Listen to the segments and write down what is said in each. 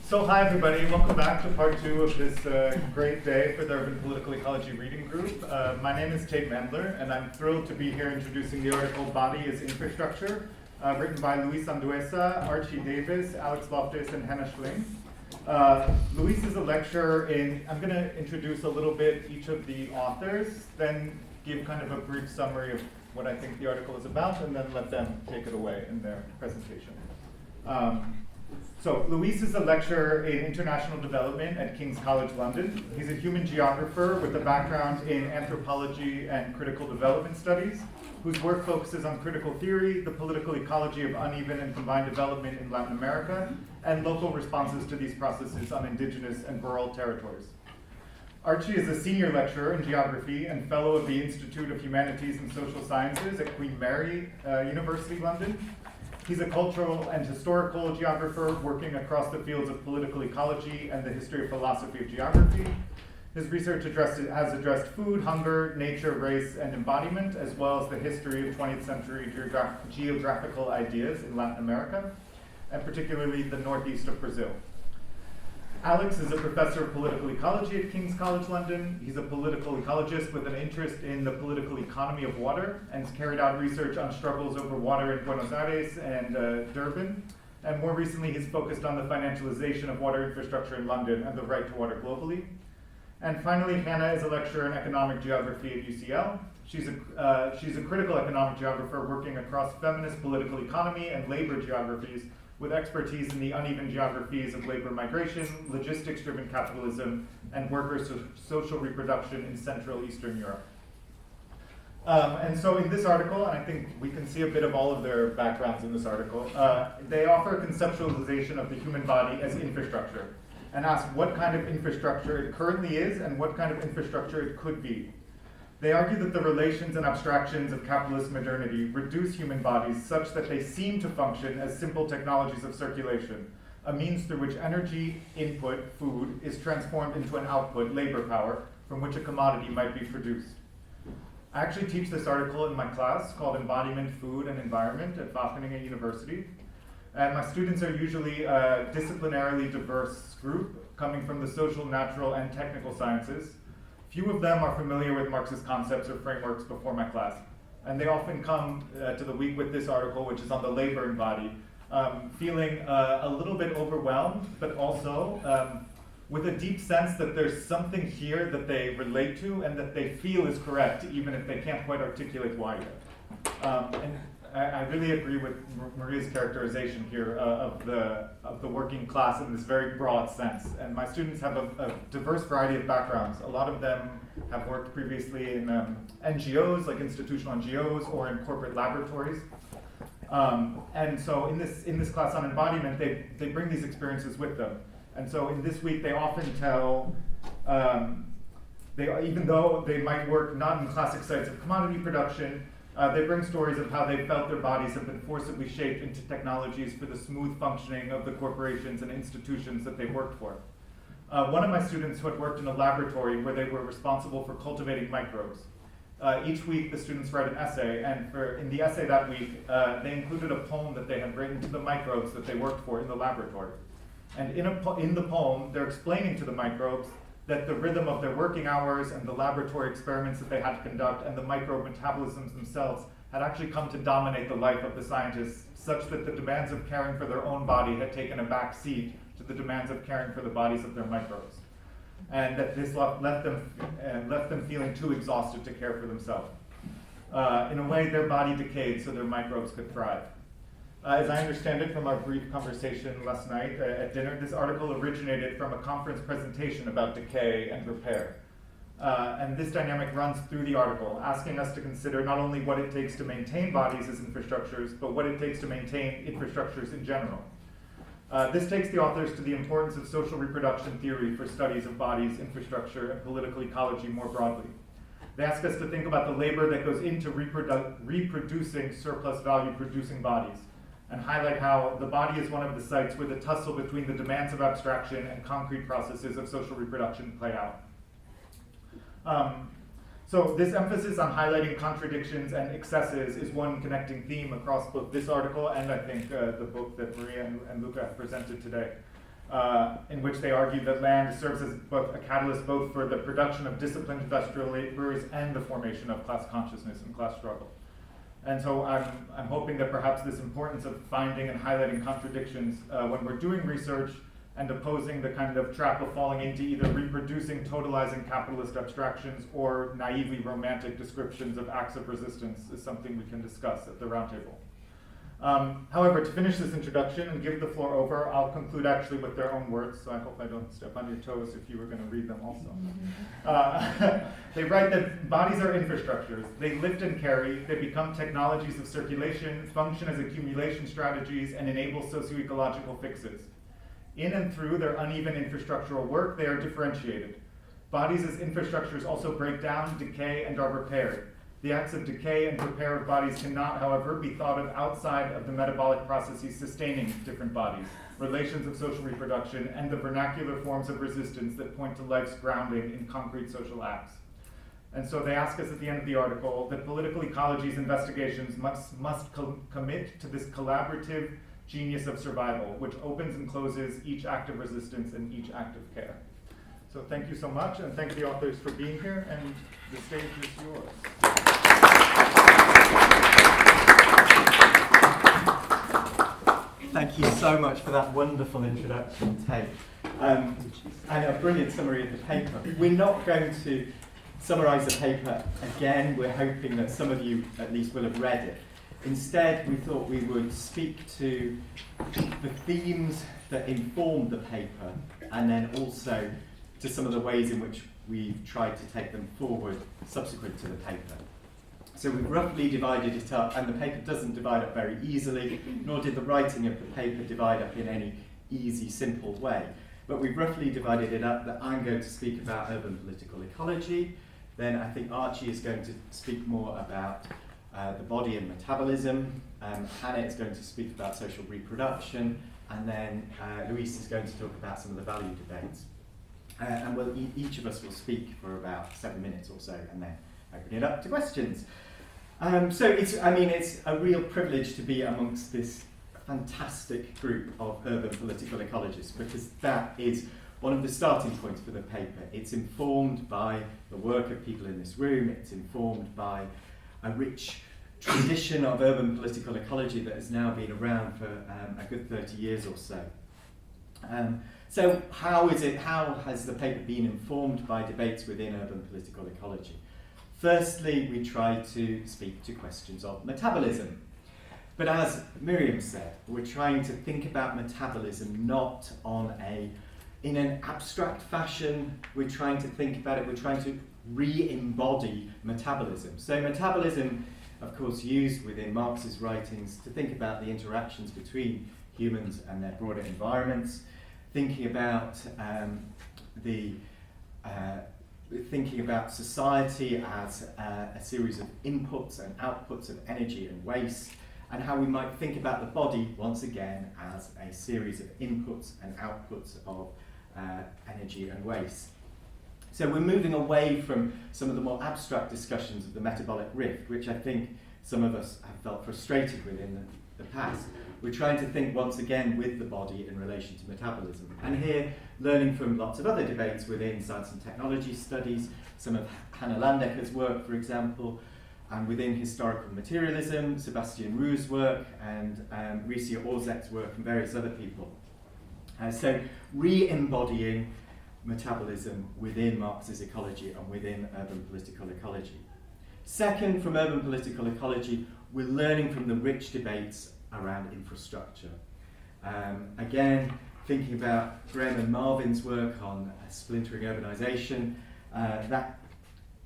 So hi everybody, welcome back to part 2 of this great day for the Urban Political Ecology Reading Group. My name is Tate Mandler, and I'm thrilled to be here introducing the article Body is Infrastructure, written by Luis Anduesa, Archie Davis, Alex Loftus, and Hannah Schling. Luis is a lecturer in, I'm going to introduce a little bit each of the authors, then give kind of a brief summary of what I think the article is about, and then let them take it away in their presentation. So Luis is a lecturer in international development at King's College London. He's a human geographer with a background in anthropology and critical development studies, whose work focuses on critical theory, the political ecology of uneven and combined development in Latin America, and local responses to these processes on indigenous and rural territories. Archie is a senior lecturer in geography and fellow of the Institute of Humanities and Social Sciences at Queen Mary University, London. He's a cultural and historical geographer working across the fields of political ecology and the history of philosophy of geography. His research has addressed food, hunger, nature, race, and embodiment, as well as the history of 20th century geographical ideas in Latin America, and particularly the northeast of Brazil. Alex is a professor of political ecology at King's College London. He's a political ecologist with an interest in the political economy of water and has carried out research on struggles over water in Buenos Aires and Durban. And more recently, he's focused on the financialization of water infrastructure in London and the right to water globally. And finally, Hannah is a lecturer in economic geography at UCL. She's a critical economic geographer working across feminist political economy and labor geographies, with expertise in the uneven geographies of labor migration, logistics-driven capitalism, and workers' social reproduction in Central Eastern Europe. And so in this article, and I think we can see a bit of all of their backgrounds in this article, they offer a conceptualization of the human body as infrastructure, and ask what kind of infrastructure it currently is and what kind of infrastructure it could be. They argue that the relations and abstractions of capitalist modernity reduce human bodies such that they seem to function as simple technologies of circulation, a means through which energy, input, food, is transformed into an output, labor power, from which a commodity might be produced. I actually teach this article in my class called Embodiment, Food, and Environment at Wageningen University. And my students are usually a disciplinarily diverse group coming from the social, natural, and technical sciences. Few of them are familiar with Marxist concepts or frameworks before my class, and they often come to the week with this article, which is on the labor and body, feeling a little bit overwhelmed, but also with a deep sense that there's something here that they relate to and that they feel is correct, even if they can't quite articulate why yet. And I really agree with Maria's characterization here of the working class in this very broad sense. And my students have a diverse variety of backgrounds. A lot of them have worked previously in NGOs, like institutional NGOs, or in corporate laboratories. And so in this class on embodiment, they bring these experiences with them. And so in this week, they often tell, even though they might work not in classic sites of commodity production, they bring stories of how they felt their bodies have been forcibly shaped into technologies for the smooth functioning of the corporations and institutions that they worked for. One of my students who had worked in a laboratory where they were responsible for cultivating microbes. Each week the students write an essay, and in the essay that week they included a poem that they had written to the microbes that they worked for in the laboratory. And in the poem they're explaining to the microbes that the rhythm of their working hours and the laboratory experiments that they had to conduct and the microbe metabolisms themselves had actually come to dominate the life of the scientists, such that the demands of caring for their own body had taken a back seat to the demands of caring for the bodies of their microbes. And that this left them feeling too exhausted to care for themselves. In a way, their body decayed so their microbes could thrive. As I understand it from our brief conversation last night at dinner, this article originated from a conference presentation about decay and repair. And this dynamic runs through the article, asking us to consider not only what it takes to maintain bodies as infrastructures, but what it takes to maintain infrastructures in general. This takes the authors to the importance of social reproduction theory for studies of bodies, infrastructure, and political ecology more broadly. They ask us to think about the labor that goes into reproducing surplus value producing bodies, and highlight how the body is one of the sites where the tussle between the demands of abstraction and concrete processes of social reproduction play out. So this emphasis on highlighting contradictions and excesses is one connecting theme across both this article and I think the book that Maria and Luca have presented today. in which they argue that land serves as both a catalyst both for the production of disciplined industrial laborers and the formation of class consciousness and class struggle. And so I'm hoping that perhaps this importance of finding and highlighting contradictions when we're doing research and opposing the kind of trap of falling into either reproducing, totalizing capitalist abstractions or naively romantic descriptions of acts of resistance is something we can discuss at the roundtable. However, to finish this introduction and give the floor over, I'll conclude actually with their own words, so I hope I don't step on your toes if you were going to read them also. They write that bodies are infrastructures. They lift and carry, they become technologies of circulation, function as accumulation strategies, and enable socio-ecological fixes. In and through their uneven infrastructural work, they are differentiated. Bodies as infrastructures also break down, decay, and are repaired. The acts of decay and repair of bodies cannot, however, be thought of outside of the metabolic processes sustaining different bodies, relations of social reproduction, and the vernacular forms of resistance that point to life's grounding in concrete social acts. And so they ask us at the end of the article that political ecology's investigations must commit to this collaborative genius of survival, which opens and closes each act of resistance and each act of care. So thank you so much, and thank the authors for being here, and the stage is yours. Thank you so much for that wonderful introduction, Tate, and a brilliant summary of the paper. We're not going to summarise the paper again. We're hoping that some of you at least will have read it. Instead, we thought we would speak to the themes that informed the paper, and then also to some of the ways in which we've tried to take them forward subsequent to the paper. So we've roughly divided it up, and the paper doesn't divide up very easily, nor did the writing of the paper divide up in any easy, simple way. But we've roughly divided it up that I'm going to speak about urban political ecology, then I think Archie is going to speak more about the body and metabolism, Hannah is going to speak about social reproduction, and then Luis is going to talk about some of the value debates. And each of us will speak for about 7 minutes or so, and then open it up to questions. So it's a real privilege to be amongst this fantastic group of urban political ecologists, because that is one of the starting points for the paper. It's informed by the work of people in this room, it's informed by a rich tradition of urban political ecology that has now been around for a good 30 years or so. So how has the paper been informed by debates within urban political ecology? Firstly, we try to speak to questions of metabolism. But as Miriam said, we're trying to think about metabolism not in an abstract fashion. We're trying to think about it, we're trying to re-embody metabolism. So metabolism, of course, used within Marx's writings to think about the interactions between humans and their broader environments, thinking about thinking about society as a series of inputs and outputs of energy and waste, and how we might think about the body once again as a series of inputs and outputs of energy and waste. So we're moving away from some of the more abstract discussions of the metabolic rift, which I think some of us have felt frustrated with in the past. We're trying to think once again with the body in relation to metabolism. And here, learning from lots of other debates within science and technology studies, some of Hannah Landecker's work, for example, and within historical materialism, Sebastian Roux's work, and Ricia Orzek's work, and various other people. So re-embodying metabolism within Marx's ecology and within urban political ecology. Second, from urban political ecology, we're learning from the rich debates around infrastructure. Again, thinking about Graham and Marvin's work on splintering urbanisation, that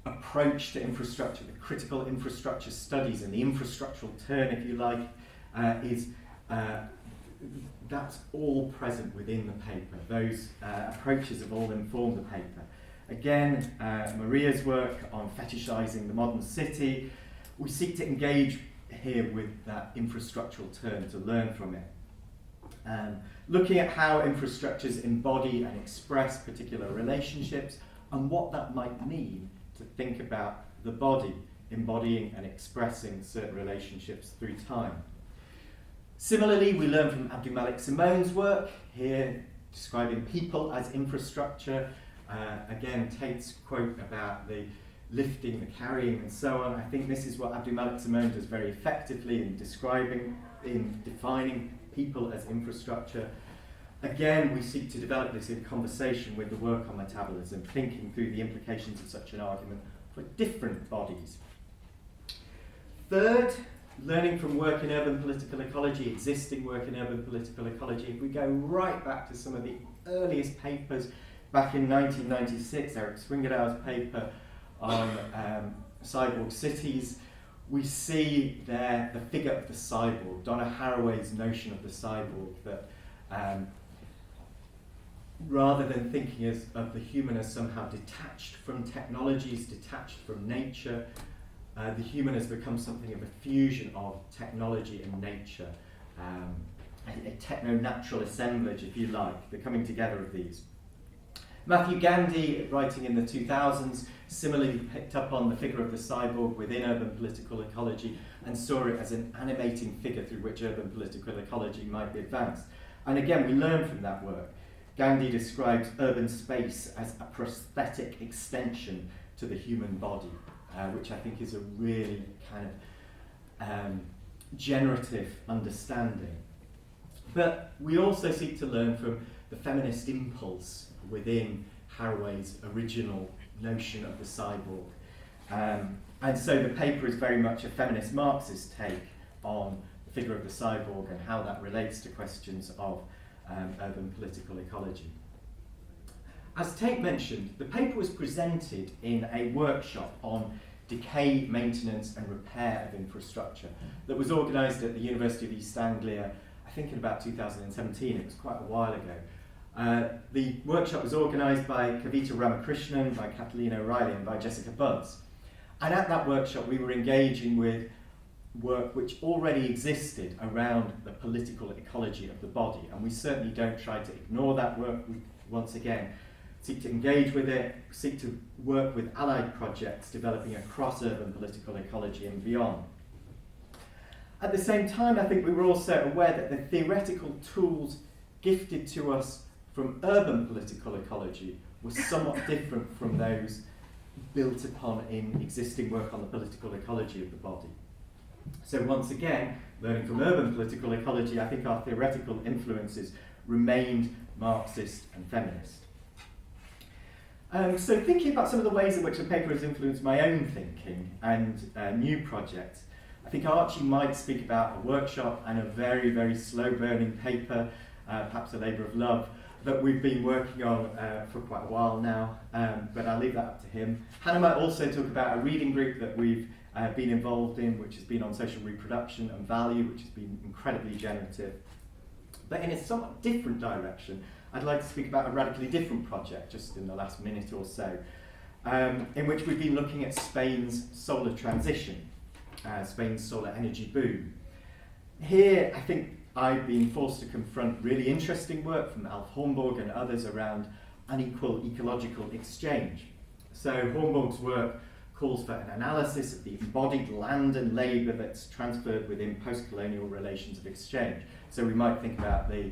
approach to infrastructure, the critical infrastructure studies and the infrastructural turn, if you like, that's all present within the paper. Those approaches have all informed the paper. Again, Maria's work on fetishising the modern city, we seek to engage here with that infrastructural turn to learn from it. Looking at how infrastructures embody and express particular relationships and what that might mean to think about the body embodying and expressing certain relationships through time. Similarly, we learn from Abdul Malik Simone's work, here describing people as infrastructure. Again, Tate's quote about the lifting, the carrying, and so on. I think this is what Abdul Simone does very effectively in defining people as infrastructure. Again, we seek to develop this in conversation with the work on metabolism, thinking through the implications of such an argument for different bodies. Third, learning from work in urban political ecology, existing work in urban political ecology. If we go right back to some of the earliest papers, back in 1996, Eric Swingerdale's paper on cyborg cities, we see there the figure of the cyborg, Donna Haraway's notion of the cyborg, that rather than thinking of the human as somehow detached from technologies, detached from nature, the human has become something of a fusion of technology and nature, a techno-natural assemblage, if you like, the coming together of these. Matthew Gandhi, writing in the 2000s, similarly picked up on the figure of the cyborg within urban political ecology and saw it as an animating figure through which urban political ecology might be advanced. And again, we learn from that work. Gandhi describes urban space as a prosthetic extension to the human body, which I think is a really kind of generative understanding. But we also seek to learn from the feminist impulse within Haraway's original notion of the cyborg. And so the paper is very much a feminist Marxist take on the figure of the cyborg and how that relates to questions of urban political ecology. As Tate mentioned, the paper was presented in a workshop on decay, maintenance and repair of infrastructure that was organised at the University of East Anglia, I think in about 2017, it was quite a while ago. The workshop was organised by Kavita Ramakrishnan, by Kathleen O'Reilly and by Jessica Buds. And at that workshop we were engaging with work which already existed around the political ecology of the body, and we certainly don't try to ignore that work. We, once again, seek to engage with it, seek to work with allied projects developing across urban political ecology and beyond. At the same time, I think we were also aware that the theoretical tools gifted to us from urban political ecology were somewhat different from those built upon in existing work on the political ecology of the body. So once again, learning from urban political ecology, I think our theoretical influences remained Marxist and feminist. So thinking about some of the ways in which the paper has influenced my own thinking and new projects, I think Archie might speak about a workshop and a very, very slow-burning paper, perhaps a labour of love, that we've been working on for quite a while now, but I'll leave that up to him. Hannah might also talk about a reading group that we've been involved in, which has been on social reproduction and value, which has been incredibly generative. But in a somewhat different direction, I'd like to speak about a radically different project just in the last minute or so, in which we've been looking at Spain's solar transition, Spain's solar energy boom. Here, I think I've been forced to confront really interesting work from Alf Hornborg and others around unequal ecological exchange. So Hornborg's work calls for an analysis of the embodied land and labour that's transferred within post-colonial relations of exchange. So we might think about the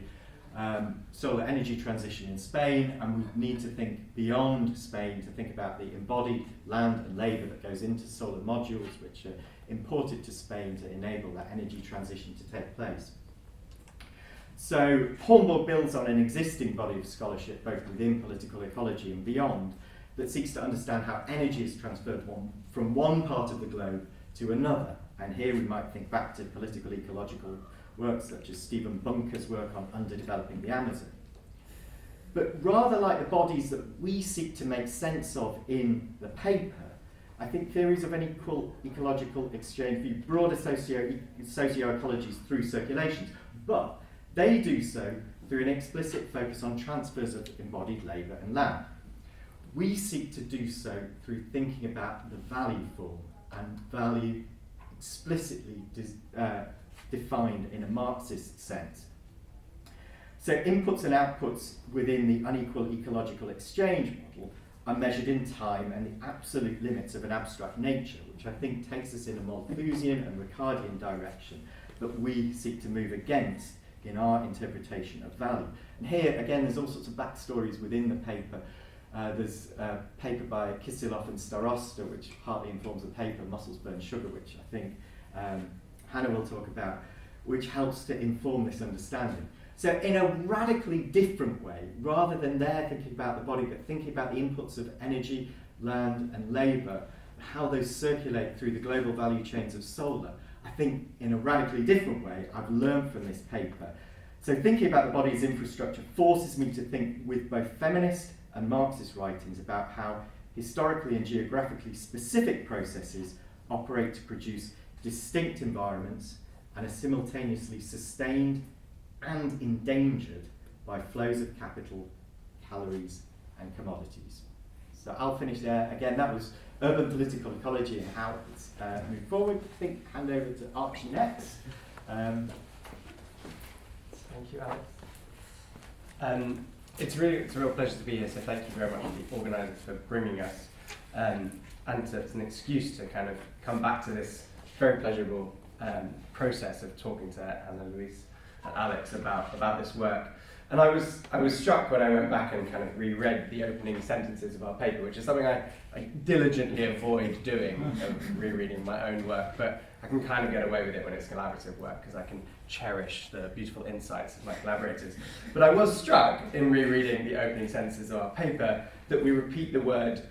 solar energy transition in Spain, and we need to think beyond Spain to think about the embodied land and labour that goes into solar modules, which are imported to Spain to enable that energy transition to take place. So Hornborg builds on an existing body of scholarship, both within political ecology and beyond, that seeks to understand how energy is transferred from one part of the globe to another. And here we might think back to political ecological works such as Stephen Bunker's work on underdeveloping the Amazon. But rather like the bodies that we seek to make sense of in the paper, I think theories of unequal ecological exchange view broader socio-ecologies through circulations, but they do so through an explicit focus on transfers of embodied labour and land. We seek to do so through thinking about the value form, and value explicitly defined in a Marxist sense. So inputs and outputs within the unequal ecological exchange model are measured in time and the absolute limits of an abstract nature, which I think takes us in a Malthusian and Ricardian direction that we seek to move against, in our interpretation of value. And here, again, there's all sorts of backstories within the paper. There's a paper by Kisilov and Starosta, which partly informs the paper, Muscles Burn Sugar, which I think Hannah will talk about, which helps to inform this understanding. So in a radically different way, rather than there thinking about the body, but thinking about the inputs of energy, land and labour, how those circulate through the global value chains of solar, I think in a radically different way, I've learned from this paper. So thinking about the body's infrastructure forces me to think with both feminist and Marxist writings about how historically and geographically specific processes operate to produce distinct environments and are simultaneously sustained and endangered by flows of capital, calories and commodities. So I'll finish there. Again, that was urban political ecology and how it's moved forward. I think hand over to Archie next. Thank you, Alex. It's a real pleasure to be here, so thank you very much to the organisers for bringing us, and it's an excuse to kind of come back to this very pleasurable process of talking to Anna Louise and Alex about this work. And I was struck when I went back and kind of reread the opening sentences of our paper, which is something I diligently avoid doing, of rereading my own work, but I can kind of get away with it when it's collaborative work because I can cherish the beautiful insights of my collaborators. But I was struck in rereading the opening sentences of our paper that we repeat the word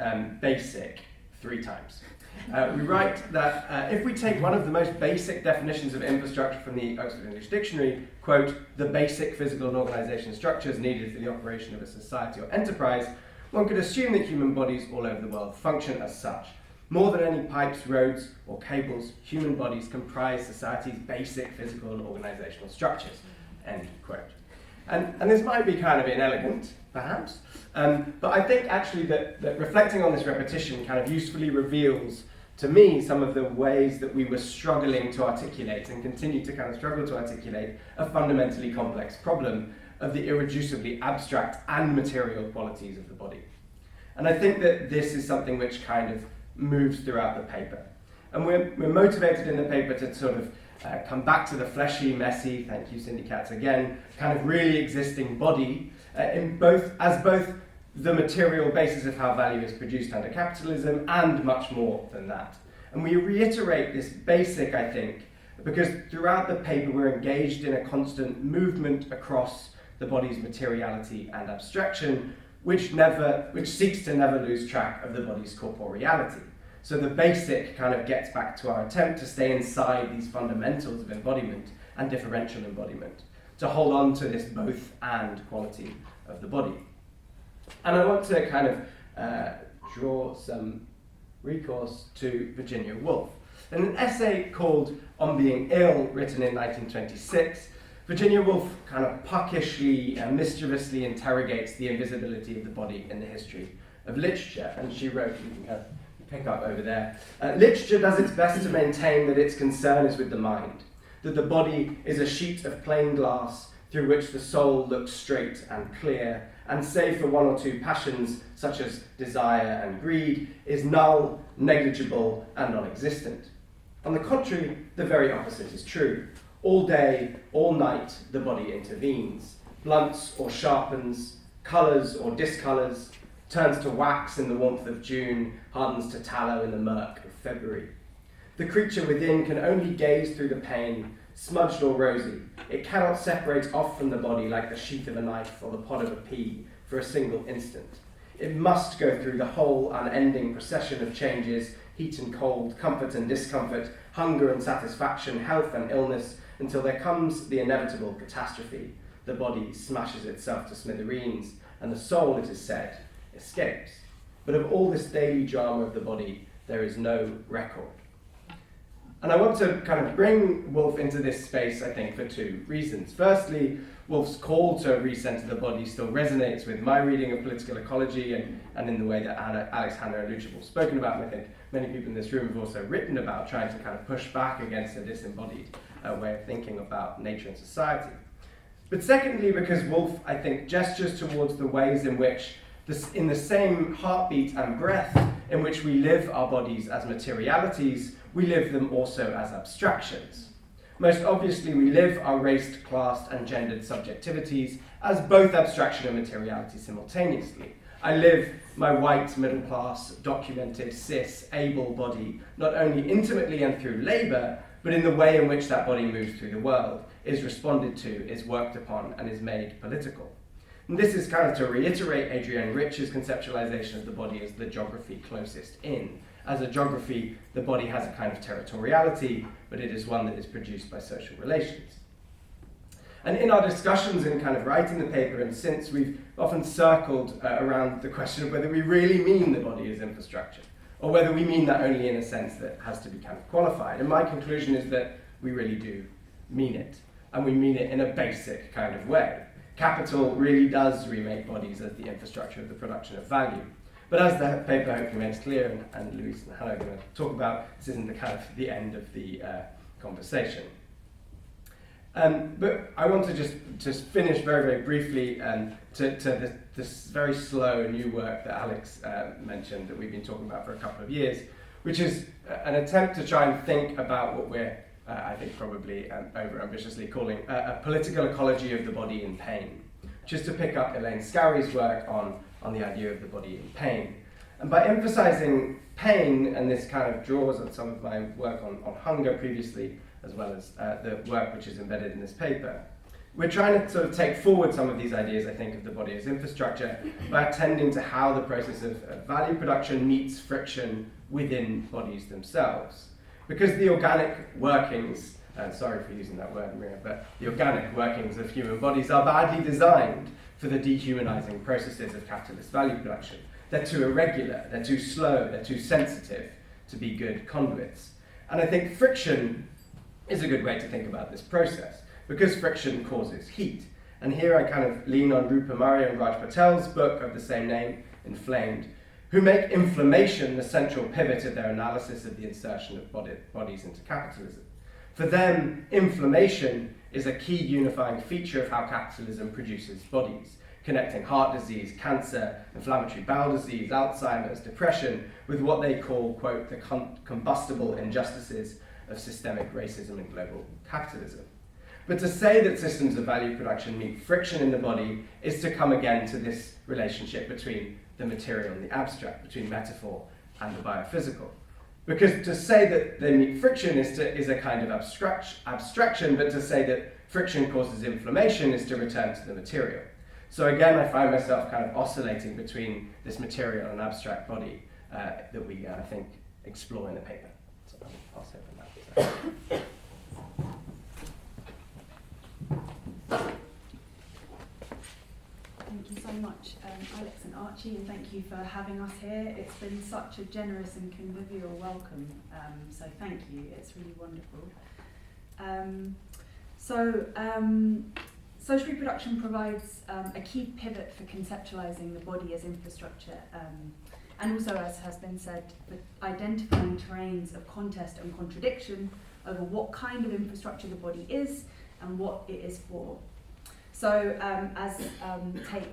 basic 3 times. We write that if we take one of the most basic definitions of infrastructure from the Oxford English Dictionary, quote, the basic physical and organisation structures needed for the operation of a society or enterprise, one could assume that human bodies all over the world function as such. More than any pipes, roads or cables, human bodies comprise society's basic physical and organisational structures, end quote. And this might be kind of inelegant, perhaps, but I think actually that reflecting on this repetition kind of usefully reveals to me some of the ways that we were struggling to articulate and continue to kind of struggle to articulate a fundamentally complex problem of the irreducibly abstract and material qualities of the body. And I think that this is something which kind of moves throughout the paper. And we're motivated in the paper to sort of come back to the fleshy, messy, thank you Cindy Katz again, kind of really existing body as both the material basis of how value is produced under capitalism and much more than that. And we reiterate this basic, I think, because throughout the paper we're engaged in a constant movement across the body's materiality and abstraction, which seeks to never lose track of the body's corporeality. So the basic kind of gets back to our attempt to stay inside these fundamentals of embodiment and differential embodiment, to hold on to this both and quality of the body. And I want to kind of draw some recourse to Virginia Woolf. In an essay called On Being Ill, written in 1926, Virginia Woolf kind of puckishly and mischievously interrogates the invisibility of the body in the history of literature. And she wrote, you can pick up over there, literature does its best to maintain that its concern is with the mind, that the body is a sheet of plain glass through which the soul looks straight and clear, and save for 1 or 2 passions, such as desire and greed, is null, negligible, and non-existent. On the contrary, the very opposite is true. All day, all night, the body intervenes, blunts or sharpens, colours or discolours, turns to wax in the warmth of June, hardens to tallow in the murk of February. The creature within can only gaze through the pane, smudged or rosy. It cannot separate off from the body like the sheath of a knife or the pod of a pea for a single instant. It must go through the whole unending procession of changes, heat and cold, comfort and discomfort, hunger and satisfaction, health and illness, until there comes the inevitable catastrophe. The body smashes itself to smithereens, and the soul, it is said, escapes. But of all this daily drama of the body, there is no record. And I want to kind of bring Woolf into this space, I think, for 2 reasons. Firstly, Woolf's call to recenter the body still resonates with my reading of political ecology and in the way that Alex, Hannah and Lucia have spoken about, and I think many people in this room have also written about trying to kind of push back against a disembodied way of thinking about nature and society. But secondly, because Woolf, I think, gestures towards the ways in which, in the same heartbeat and breath in which we live our bodies as materialities, we live them also as abstractions. Most obviously, we live our raced, classed, and gendered subjectivities as both abstraction and materiality simultaneously. I live my white, middle-class, documented, cis, able body not only intimately and through labour, but in the way in which that body moves through the world, is responded to, is worked upon, and is made political. And this is kind of to reiterate Adrienne Rich's conceptualization of the body as the geography closest in. As a geography, the body has a kind of territoriality, but it is one that is produced by social relations. And in our discussions in kind of writing the paper and since, we've often circled around the question of whether we really mean the body as infrastructure, or whether we mean that only in a sense that has to be kind of qualified. And my conclusion is that we really do mean it, and we mean it in a basic kind of way. Capital really does remake bodies as the infrastructure of the production of value. But as the paper hopefully makes clear, and Louise and Hannah are going to talk about, this isn't the kind of the end of the conversation. But I want to just finish very, very briefly to this very slow new work that Alex mentioned that we've been talking about for a couple of years, which is an attempt to try and think about what we're, I think probably over-ambitiously calling a political ecology of the body in pain, which is to pick up Elaine Scarry's work on the idea of the body in pain. And by emphasizing pain, and this kind of draws on some of my work on hunger previously, as well as the work which is embedded in this paper, we're trying to sort of take forward some of these ideas, I think, of the body as infrastructure by attending to how the process of value production meets friction within bodies themselves. Because the organic workings, sorry for using that word, Maria, but the organic workings of human bodies are badly designed for the dehumanizing processes of capitalist value production. They're too irregular, they're too slow, they're too sensitive to be good conduits. And I think friction is a good way to think about this process, because friction causes heat. And here I kind of lean on Rupa Murray and Raj Patel's book of the same name, Inflamed, who make inflammation the central pivot of their analysis of the insertion of bodies into capitalism. For them, inflammation is a key unifying feature of how capitalism produces bodies, connecting heart disease, cancer, inflammatory bowel disease, Alzheimer's, depression, with what they call, quote, the combustible injustices of systemic racism in global capitalism. But to say that systems of value production meet friction in the body is to come again to this relationship between the material and the abstract, between metaphor and the biophysical. Because to say that they meet friction is a kind of abstraction, but to say that friction causes inflammation is to return to the material. So again, I find myself kind of oscillating between this material and abstract body that we, I think, explore in the paper. So I'll pass over that. Thank you so much, Alex and Archie, and thank you for having us here. It's been such a generous and convivial welcome, so thank you. It's really wonderful. Social reproduction provides a key pivot for conceptualizing the body as infrastructure, and also, as has been said, for identifying terrains of contest and contradiction over what kind of infrastructure the body is and what it is for. So, as Tate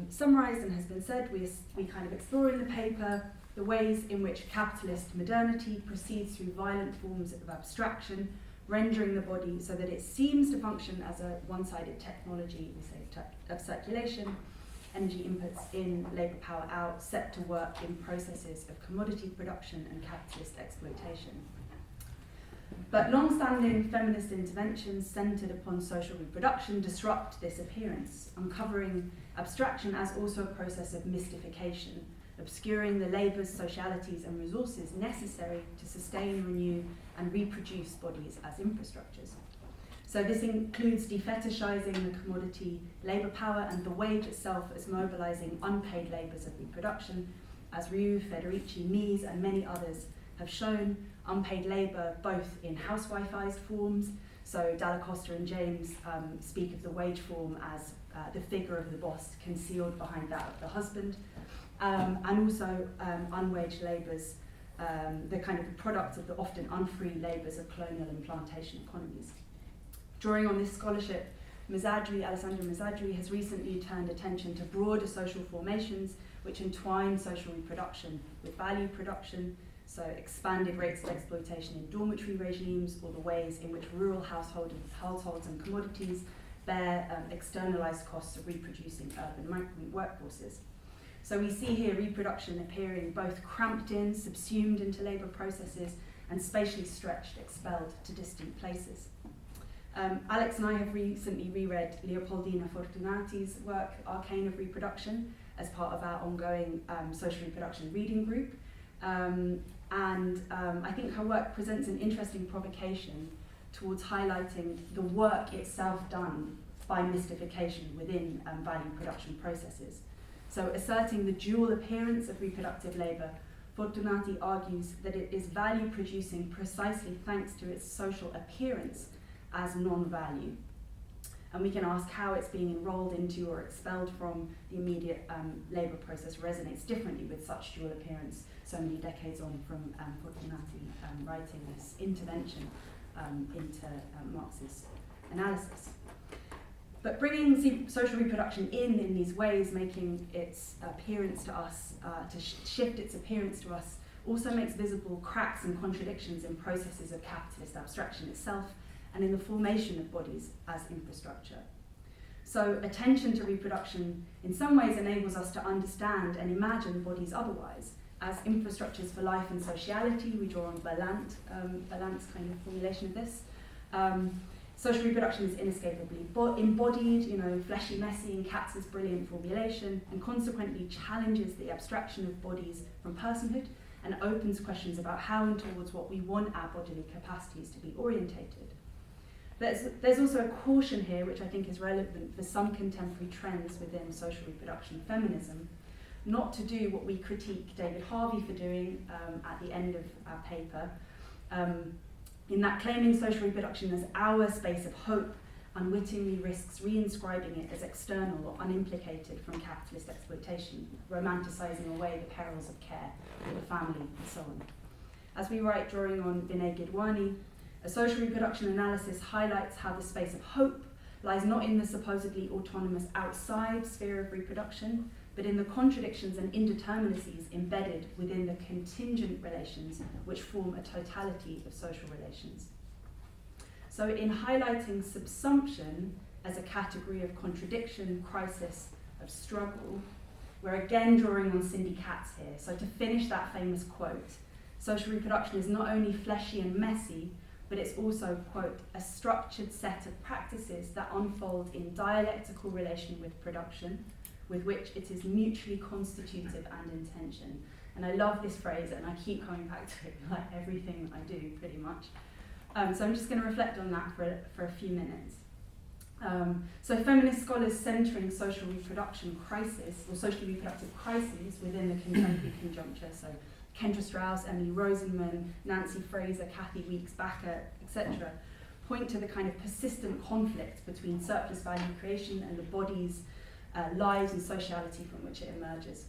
summarised and has been said, we kind of explore in the paper the ways in which capitalist modernity proceeds through violent forms of abstraction, rendering the body so that it seems to function as a one-sided technology, we say, of circulation, energy inputs in, labour power out, set to work in processes of commodity production and capitalist exploitation. But long-standing feminist interventions centred upon social reproduction disrupt this appearance, uncovering abstraction as also a process of mystification, obscuring the labours, socialities and resources necessary to sustain, renew and reproduce bodies as infrastructures. So this includes defetishising the commodity labour power and the wage itself as mobilising unpaid labours of reproduction, as Ryu, Federici, Mies and many others have shown. Unpaid labour both in housewifised forms, so Dalla Costa and James speak of the wage form as the figure of the boss concealed behind that of the husband, and also unwaged labours, the kind of product of the often unfree labours of colonial and plantation economies. Drawing on this scholarship, Alessandra Mazzagli has recently turned attention to broader social formations which entwine social reproduction with value production, So expanded rates of exploitation in dormitory regimes, or the ways in which rural households and commodities bear externalized costs of reproducing urban migrant workforces. So we see here reproduction appearing both cramped in, subsumed into labour processes, and spatially stretched, expelled to distant places. Alex and I have recently reread Leopoldina Fortunati's work, Arcane of Reproduction, as part of our ongoing social reproduction reading group. I think her work presents an interesting provocation towards highlighting the work itself done by mystification within value production processes. So asserting the dual appearance of reproductive labour, Fortunati argues that it is value producing precisely thanks to its social appearance as non-value. And we can ask how it's being enrolled into or expelled from the immediate labour process resonates differently with such dual appearance so many decades on from Fortunati writing this intervention into Marx's analysis. But bringing social reproduction in these ways, making its appearance to us, shift its appearance to us, also makes visible cracks and contradictions in processes of capitalist abstraction itself and in the formation of bodies as infrastructure. So attention to reproduction in some ways enables us to understand and imagine bodies otherwise, as infrastructures for life and sociality. We draw on Berland's kind of formulation of this. Social reproduction is inescapably embodied, fleshy, messy, in Katz's brilliant formulation, and consequently challenges the abstraction of bodies from personhood and opens questions about how and towards what we want our bodily capacities to be orientated. There's also a caution here, which I think is relevant for some contemporary trends within social reproduction feminism, not to do what we critique David Harvey for doing at the end of our paper, in that claiming social reproduction as our space of hope unwittingly risks reinscribing it as external or unimplicated from capitalist exploitation, romanticising away the perils of care for the family and so on. As we write, drawing on Vinay Gidwani, a social reproduction analysis highlights how the space of hope lies not in the supposedly autonomous outside sphere of reproduction, but in the contradictions and indeterminacies embedded within the contingent relations which form a totality of social relations. So in highlighting subsumption as a category of contradiction, crisis, of struggle, we're again drawing on Cindy Katz here. So to finish that famous quote, social reproduction is not only fleshy and messy, but it's also, quote, a structured set of practices that unfold in dialectical relation with production, with which it is mutually constitutive and intention. And I love this phrase, and I keep coming back to it like everything I do, pretty much. So I'm just going to reflect on that for a few minutes. So feminist scholars centering social reproduction crisis, or socially reproductive crises within the contemporary conjuncture, so Kendra Strauss, Emily Rosenman, Nancy Fraser, Kathy Weeks, Backer, etc., point to the kind of persistent conflict between surplus value creation and the body's lives and sociality from which it emerges.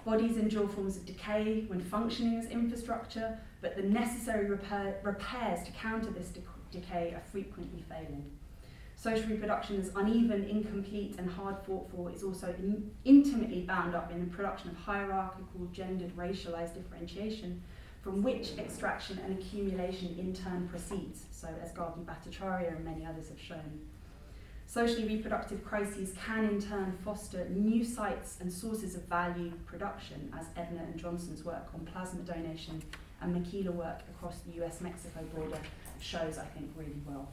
Bodies endure forms of decay when functioning as infrastructure, but the necessary repairs to counter this decay are frequently failing. Social reproduction as uneven, incomplete, and hard fought for is also intimately bound up in the production of hierarchical, gendered, racialized differentiation from which extraction and accumulation in turn proceeds, so as Gargi Bhattacharya and many others have shown. Socially reproductive crises can in turn foster new sites and sources of value production, as Ebner and Johnson's work on plasma donation and Makila work across the US-Mexico border shows, I think, really well.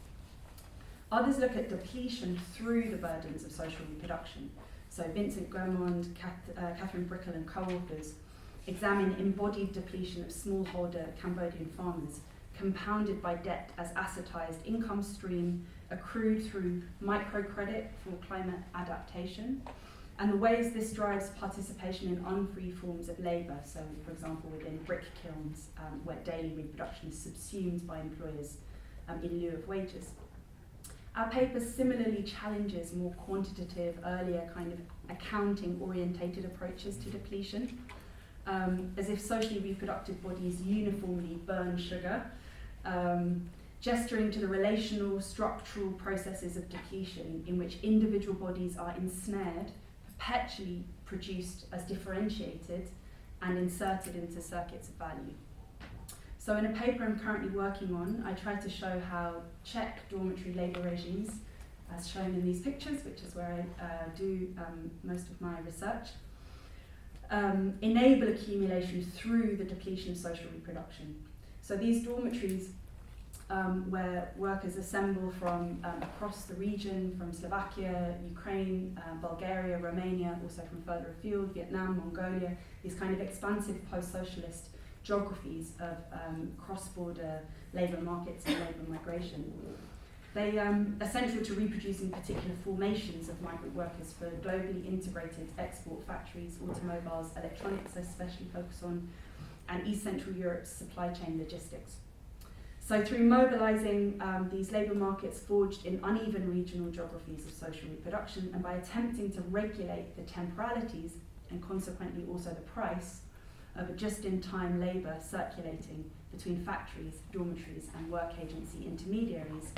Others look at depletion through the burdens of social reproduction. So Vincent Gaumond, Catherine Brickell and co-authors examine embodied depletion of smallholder Cambodian farmers, compounded by debt as assetized income stream accrued through microcredit for climate adaptation, and the ways this drives participation in unfree forms of labour, so for example within brick kilns where daily reproduction is subsumed by employers in lieu of wages. Our paper similarly challenges more quantitative, earlier kind of accounting-orientated approaches to depletion, as if socially reproductive bodies uniformly burn sugar, gesturing to the relational, structural processes of depletion in which individual bodies are ensnared, perpetually produced as differentiated, and inserted into circuits of value. So in a paper I'm currently working on, I try to show how Czech dormitory labour regimes, as shown in these pictures, which is where I do most of my research, enable accumulation through the depletion of social reproduction. So these dormitories, where workers assemble from across the region, from Slovakia, Ukraine, Bulgaria, Romania, also from further afield, Vietnam, Mongolia, these kind of expansive post-socialist geographies of cross-border labour markets and labour migration. They are central to reproducing particular formations of migrant workers for globally integrated export factories, automobiles, electronics, especially focus on, and East Central Europe's supply chain logistics. So through mobilising these labour markets forged in uneven regional geographies of social reproduction, and by attempting to regulate the temporalities and consequently also the price of a just-in-time labour circulating between factories, dormitories and work agency intermediaries,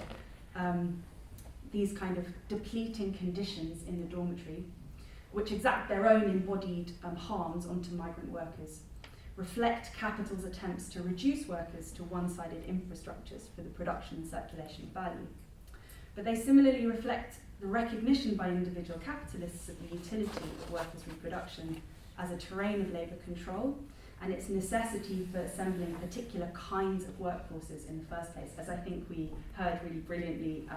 these kind of depleting conditions in the dormitory, which exact their own embodied harms onto migrant workers, reflect capital's attempts to reduce workers to one-sided infrastructures for the production and circulation of value. But they similarly reflect the recognition by individual capitalists of the utility of workers' reproduction as a terrain of labour control, and its necessity for assembling particular kinds of workforces in the first place, as I think we heard really brilliantly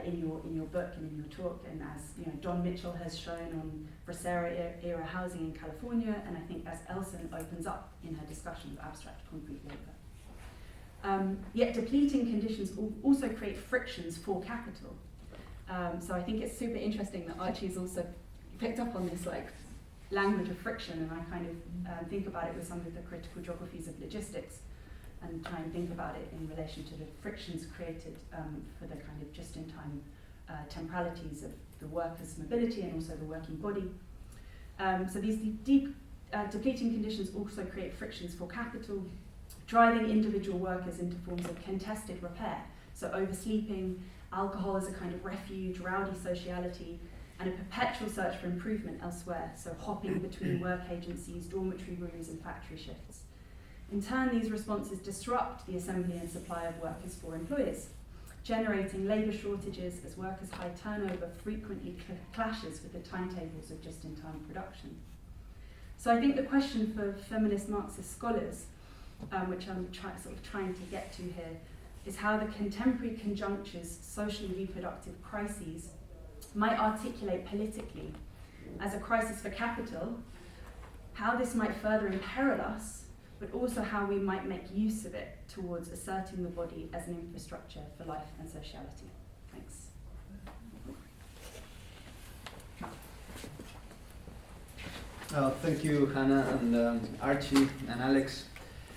in your book and in your talk, and as Don Mitchell has shown on Bracero-era housing in California, and I think as Elson opens up in her discussion of abstract concrete labour. Yet depleting conditions also create frictions for capital. So I think it's super interesting that Archie's also picked up on this language of friction, and I kind of think about it with some of the critical geographies of logistics, and try and think about it in relation to the frictions created for the kind of just-in-time temporalities of the workers' mobility and also the working body. So these deep depleting conditions also create frictions for capital, driving individual workers into forms of contested repair. So oversleeping, alcohol as a kind of refuge, rowdy sociality, and a perpetual search for improvement elsewhere, so hopping between work agencies, dormitory rooms and factory shifts. In turn, these responses disrupt the assembly and supply of workers for employers, generating labour shortages as workers' high turnover frequently clashes with the timetables of just-in-time production. So I think the question for feminist Marxist scholars, which I'm trying to get to here, is how the contemporary conjuncture's socially reproductive crises might articulate politically as a crisis for capital, how this might further imperil us, but also how we might make use of it towards asserting the body as an infrastructure for life and sociality. Thanks. Thank you, Hannah and Archie and Alex.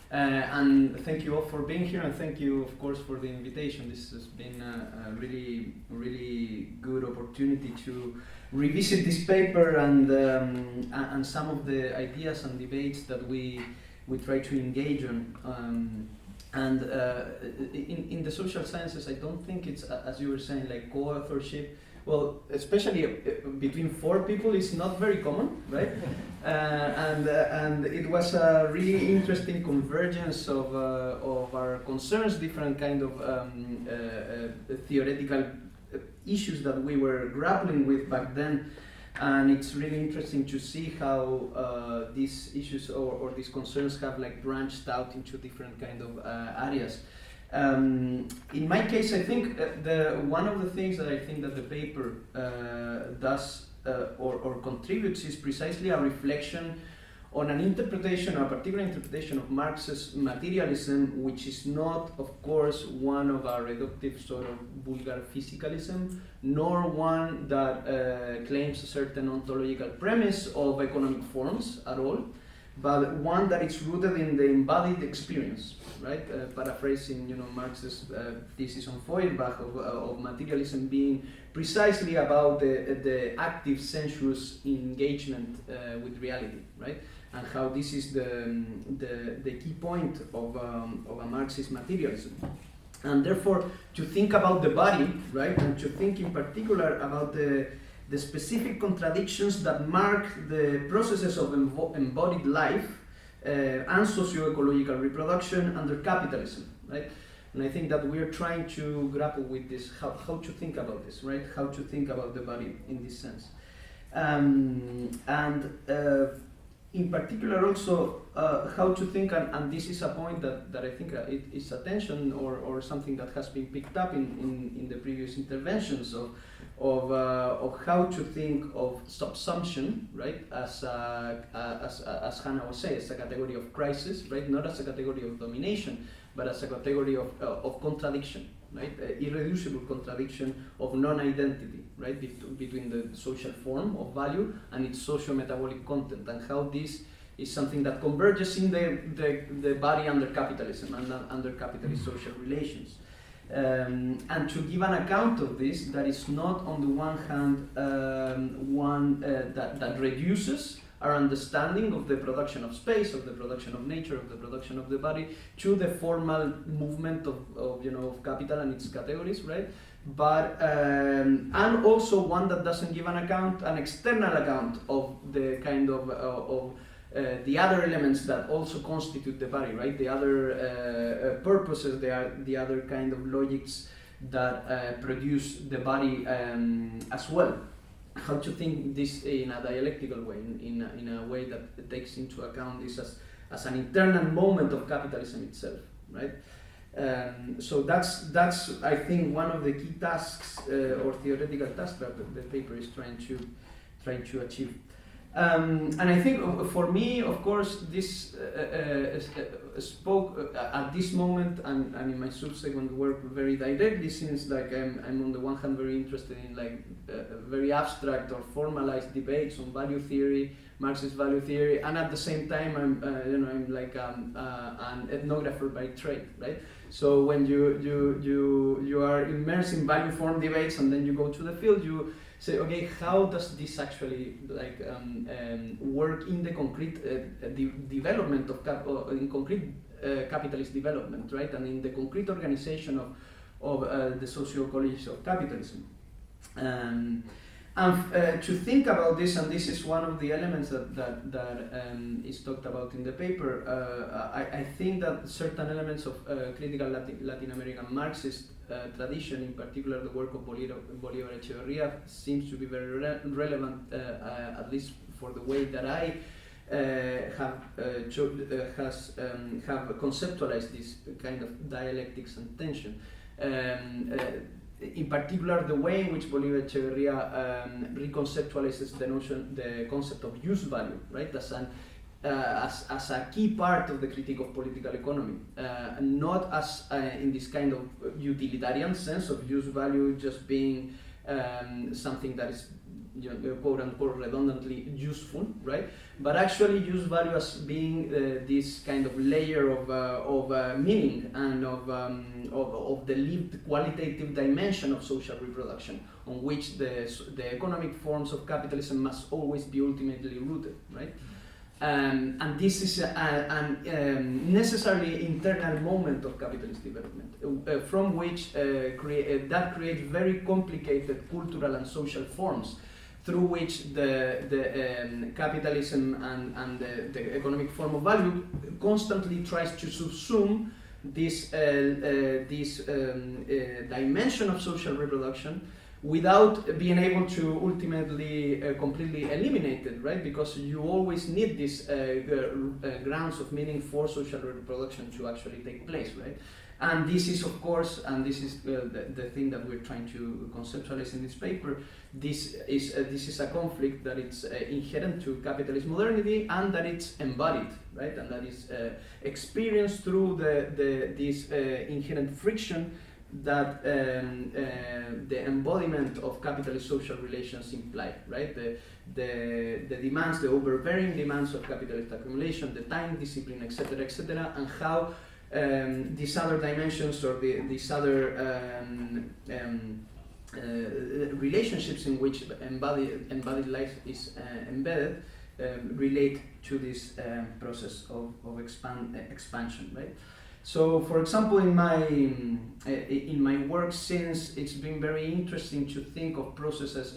And thank you all for being here, and thank you, of course, for the invitation. This has been a really, really good opportunity to revisit this paper and some of the ideas and debates that we try to engage on. In the social sciences, I don't think it's, as you were saying, like co-authorship. Well, especially between 4 people is not very common, right? And it was a really interesting convergence of our concerns, different kind of theoretical issues that we were grappling with back then. And it's really interesting to see how these issues or these concerns have branched out into different kind of areas. In my case, I think one of the things that I think that the paper does or contributes is precisely a reflection on an interpretation, a particular interpretation of Marx's materialism, which is not, of course, one of a reductive sort of vulgar physicalism, nor one that claims a certain ontological premise of economic forms at all, but one that is rooted in the embodied experience, right? Paraphrasing, Marx's thesis on Feuerbach of materialism being precisely about the active sensuous engagement with reality, right? And how this is the key point of a Marxist materialism. And therefore, to think about the body, right, and to think in particular about the specific contradictions that mark the processes of embodied life and socio-ecological reproduction under capitalism, right? And I think that we are trying to grapple with this, how to think about this, right? How to think about the body in this sense. In particular also how to think, and this is a point that I think it is attention or something that has been picked up in the previous interventions of how to think of subsumption, right, as Hannah was saying, as a category of crisis, right, not as a category of domination, but as a category of contradiction, right, irreducible contradiction of non-identity, right, between the social form of value and its socio-metabolic content, and how this is something that converges in the body under capitalism and under capitalist social relations. And to give an account of this, that is not on the one hand that reduces our understanding of the production of space, of the production of nature, of the production of the body, to the formal movement of capital and its categories, right? But and also one that doesn't give an external account of the kind of the other elements that also constitute the body, right? The other purposes, the other kind of logics that produce the body as well. How to think this in a dialectical way, in a way that takes into account this as an internal moment of capitalism itself, right? So that's I think one of the key tasks or theoretical tasks that the paper is trying to achieve. And I think for me, of course, this spoke at this moment and in my subsequent work very directly, since like I'm on the one hand very interested in like very abstract or formalized debates on value theory, Marxist value theory, and at the same time I'm like an ethnographer by trade, right? So when you are immersed in value form debates and then you go to the field, you say, okay, how does this actually like work in the concrete development of in concrete capitalist development, right? And in the concrete organization of the socio-ecology of capitalism. And to think about this, and this is one of the elements that is talked about in the paper, I think that certain elements of critical Latin American Marxist tradition, in particular the work of Bolívar Echeverría, seems to be very relevant, at least for the way that I have conceptualized this kind of dialectics and tension. In particular, the way in which Bolívar Echeverría reconceptualizes the concept of use value, right, as a key part of the critique of political economy, not as in this kind of utilitarian sense of use value just being something that is, quote unquote, redundantly useful, right? But actually use value as being this kind of layer of meaning and of the lived qualitative dimension of social reproduction, on which the economic forms of capitalism must always be ultimately rooted, right? And this is a necessarily internal moment of capitalist development, from which that creates very complicated cultural and social forms, through which the capitalism and the economic form of value constantly tries to subsume this dimension of social reproduction, without being able to ultimately completely eliminate it, right? Because you always need these grounds of meaning for social reproduction to actually take place, right? And this is, of course, and this is the thing that we're trying to conceptualize in this paper. This is a conflict that it's inherent to capitalist modernity, and that it's embodied, right? And that is experienced through this inherent friction that the embodiment of capitalist social relations imply, right? The demands, the overbearing demands of capitalist accumulation, the time discipline, etc., and how these other dimensions or these other relationships in which embodied life is embedded relate to this process of expansion, right? So, for example, in my work, since it's been very interesting to think of processes,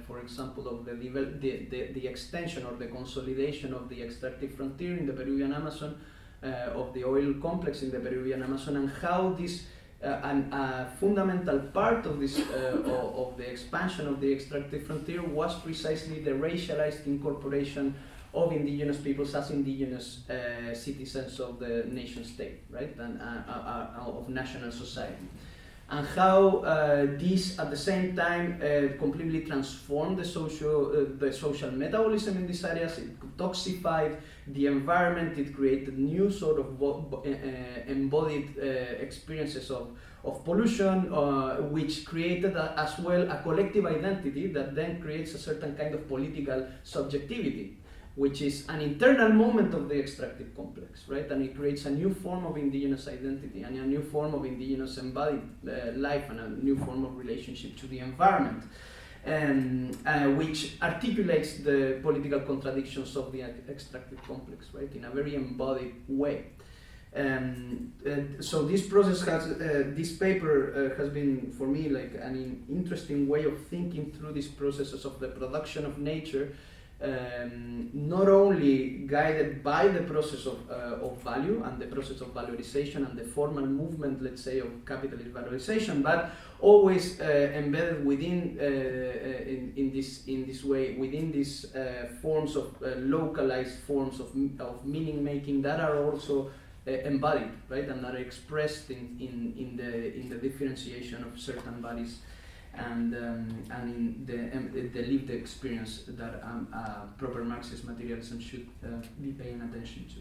for example, of the extension or the consolidation of the extractive frontier in the Peruvian Amazon, of the oil complex in the Peruvian Amazon, and how this a fundamental part of this of the expansion of the extractive frontier was precisely the racialized incorporation of indigenous peoples as indigenous citizens of the nation state, right, and of national society, and how this at the same time completely transformed the social metabolism in these areas. It toxified the environment. It created new sort of embodied experiences of pollution, which created as well a collective identity that then creates a certain kind of political subjectivity, which is an internal moment of the extractive complex, right? And it creates a new form of indigenous identity and a new form of indigenous embodied life and a new form of relationship to the environment, which articulates the political contradictions of the extractive complex, right, in a very embodied way. So this process has, this paper has been for me like an interesting way of thinking through these processes of the production of nature, not only guided by the process of value and the process of valorization and the formal movement, let's say, of capitalist valorization, but always embedded within in this way within these forms of localized forms of meaning making that are also embodied, right, and that are expressed in the differentiation of certain bodies and in the lived experience that proper Marxist materialism should be paying attention to.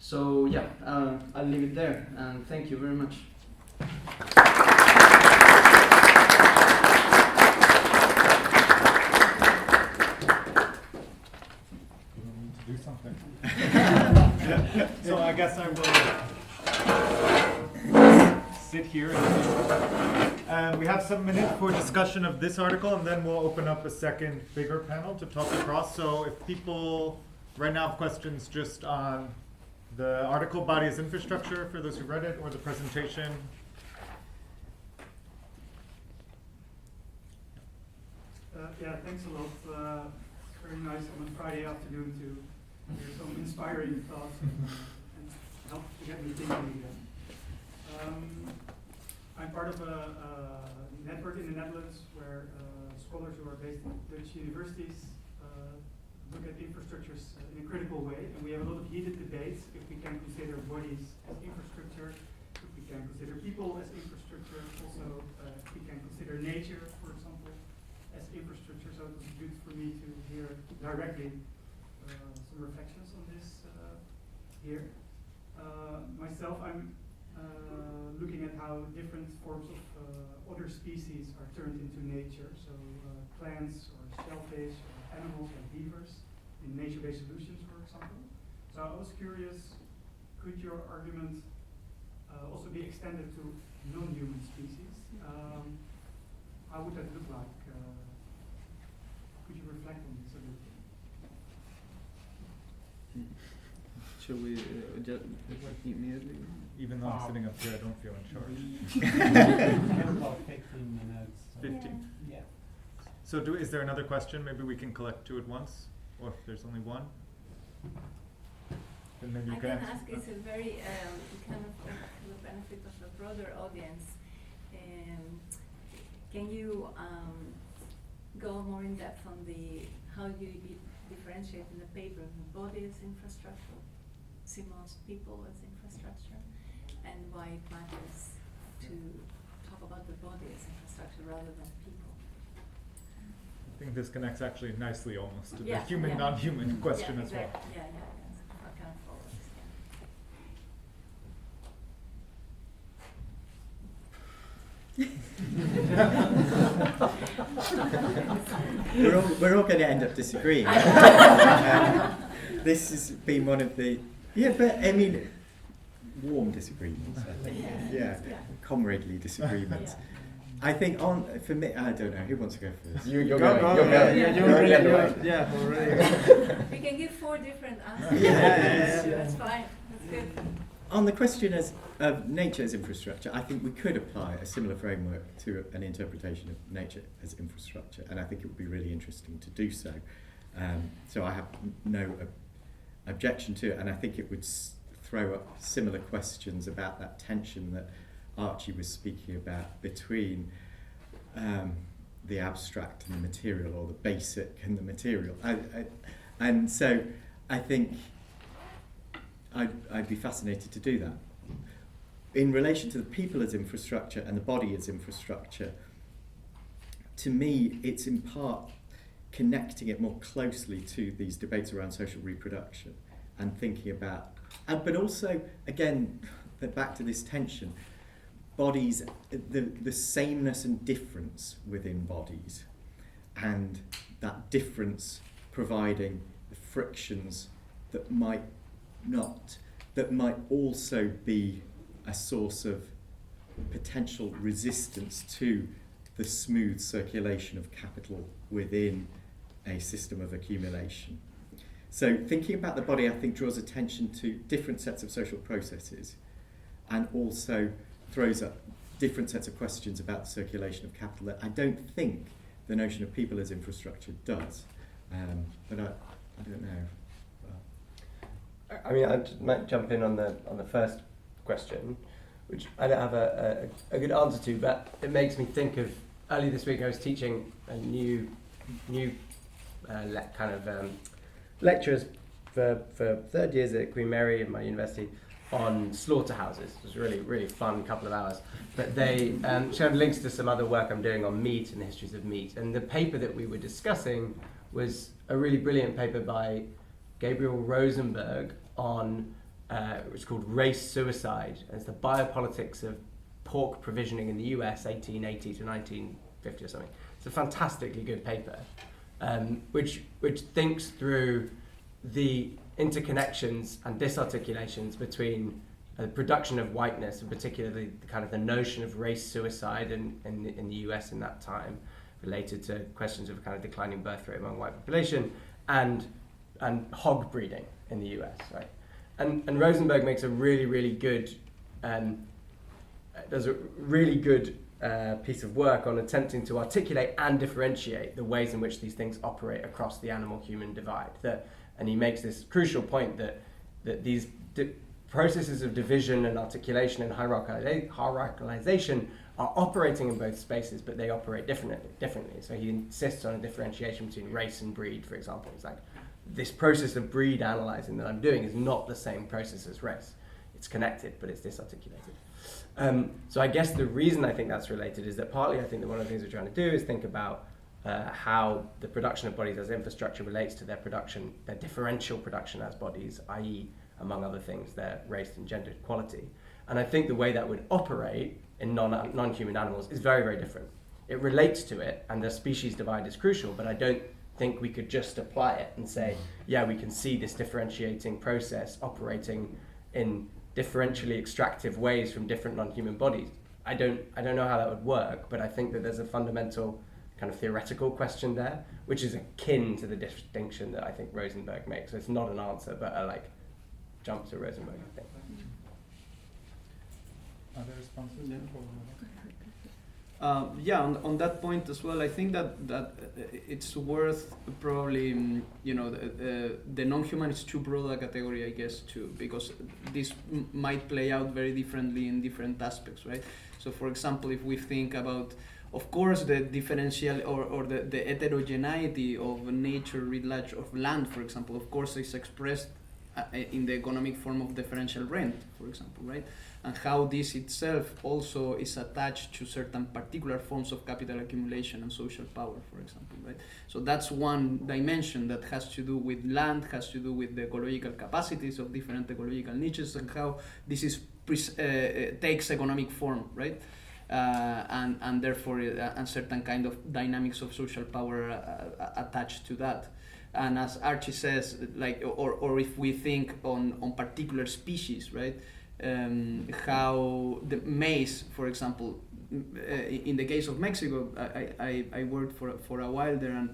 So yeah, I'll leave it there, and thank you very much. Do something. So I guess I will sit here and we have some minutes for discussion of this article, and then we'll open up a second bigger panel to talk across. So if people right now have questions just on the article body as infrastructure for those who read it, or the presentation. Yeah, thanks a lot. It's very nice on a Friday afternoon to hear some inspiring thoughts and help to get me thinking again. I'm part of a network in the Netherlands where scholars who are based in Dutch universities look at infrastructures in a critical way, and we have a lot of heated debates if we can consider bodies as infrastructure, if we can consider people as infrastructure, also if we can consider nature, for example, as infrastructure. So it was good for me to hear directly some reflections on this here. Myself, I'm looking at how different forms of other species are turned into nature, so plants or shellfish or animals like beavers in nature-based solutions, for example. So I was curious, could your argument also be extended to non-human species? How would that look like? Could you reflect on this a little? Shall we just immediately? Even though I'm sitting up here, I don't feel in charge. About 15 minutes. 15. Yeah. So is there another question? Maybe we can collect two at once, or if there's only one. Then maybe you I can can answer. ask, it's a very kind of for the benefit of a broader audience. Can you go more in depth on how you differentiate in the paper the body as infrastructure, see most people as infrastructure, and why it matters to talk about the body as infrastructure rather than people? I think this connects actually nicely almost to the Yeah, human, yeah. non-human question Yeah, as well. exactly. Yeah. That kind of follows, We're all going to end up disagreeing. This has been one of the but I mean warm disagreements. I think. Yeah, comradely disagreements. I think for me, I don't know who wants to go first. You're going. Yeah, already. We can give 4 different answers. Yeah. That's fine. That's good. On the question of nature as infrastructure, I think we could apply a similar framework to an interpretation of nature as infrastructure, and I think it would be really interesting to do so. So I have no objection to it, and I think it would throw up similar questions about that tension that Archie was speaking about between the abstract and the material, or the basic and the material. And so I think I'd be fascinated to do that. In relation to the people as infrastructure and the body as infrastructure, to me, it's in part connecting it more closely to these debates around social reproduction and thinking about, but also, again, back to this tension, bodies, the sameness and difference within bodies, and that difference providing the frictions that might also be a source of potential resistance to the smooth circulation of capital within a system of accumulation. So thinking about the body, I think, draws attention to different sets of social processes, and also throws up different sets of questions about the circulation of capital that I don't think the notion of people as infrastructure does. But I don't know. I mean, I might jump in on the first question, which I don't have a good answer to, but it makes me think of, earlier this week I was teaching a new lecturers for third years at Queen Mary in my university on slaughterhouses. It was really, really fun couple of hours. But they showed links to some other work I'm doing on meat and the histories of meat. And the paper that we were discussing was a really brilliant paper by Gabriel Rosenberg on, it's called Race Suicide. It's the biopolitics of pork provisioning in the US, 1880 to 1950 or something. It's a fantastically good paper, which thinks through the interconnections and disarticulations between the production of whiteness, and particularly the kind of the notion of race suicide in the US in that time, related to questions of kind of declining birth rate among white population, and hog breeding in the US, right? And Rosenberg makes a really, really good, does a really good piece of work on attempting to articulate and differentiate the ways in which these things operate across the animal-human divide. And he makes this crucial point that these processes of division and articulation and hierarchicalization are operating in both spaces, but they operate differently. So he insists on a differentiation between race and breed, for example. It's like, this process of breed analyzing that I'm doing is not the same process as race. It's connected, but it's disarticulated. So I guess the reason I think that's related is that partly I think that one of the things we're trying to do is think about how the production of bodies as infrastructure relates to their production, their differential production as bodies, i.e., among other things, their race and gender equality. And I think the way that would operate in non-human animals is very, very different. It relates to it, and the species divide is crucial, but I don't think we could just apply it and say, yeah, we can see this differentiating process operating in differentially extractive ways from different non-human bodies. I don't know how that would work, but I think that there's a fundamental kind of theoretical question there, which is akin to the distinction that I think Rosenberg makes. So it's not an answer, but a jump to Rosenberg, I think. Other responses? On that point as well, I think that it's worth probably, the non-human is too broad a category, I guess, too, because this might play out very differently in different aspects, right? So, for example, if we think about, of course, the differential or the heterogeneity of nature writ large, of land, for example, of course, is expressed in the economic form of differential rent, for example, right? And how this itself also is attached to certain particular forms of capital accumulation and social power, for example, right? So that's one dimension that has to do with land, has to do with the ecological capacities of different ecological niches, and how this is takes economic form, right? And therefore a certain kind of dynamics of social power attached to that. And as Archie says, or if we think on particular species, right? How the maize, for example, in the case of Mexico, I worked for a while there,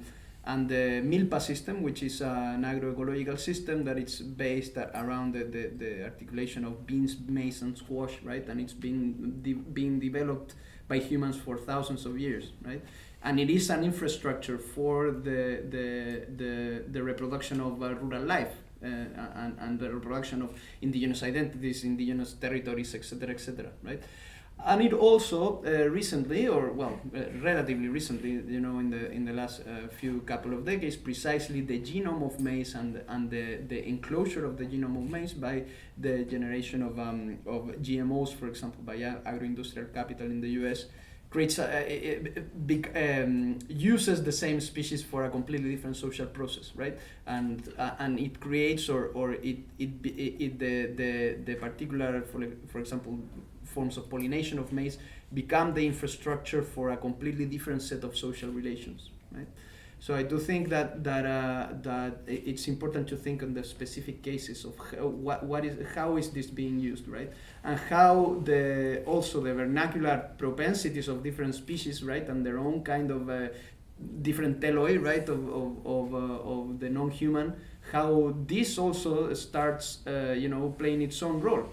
and the milpa system, which is an agroecological system that it's based around the articulation of beans, maize, and squash, right? And it's being developed by humans for thousands of years, right? And it is an infrastructure for the reproduction of rural life and the reproduction of indigenous identities, indigenous territories, etc., right? And it also recently, relatively recently, in the last few couple of decades, precisely the genome of maize and the enclosure of the genome of maize by the generation of GMOs, for example, by agroindustrial capital in the US, creates uses the same species for a completely different social process, right? And it creates the particular, for example, forms of pollination of maize become the infrastructure for a completely different set of social relations, right? So I do think that it's important to think on the specific cases of how is this being used, right? And how also the vernacular propensities of different species, right, and their own kind of different teloi, right, of the non-human, how this also starts, playing its own role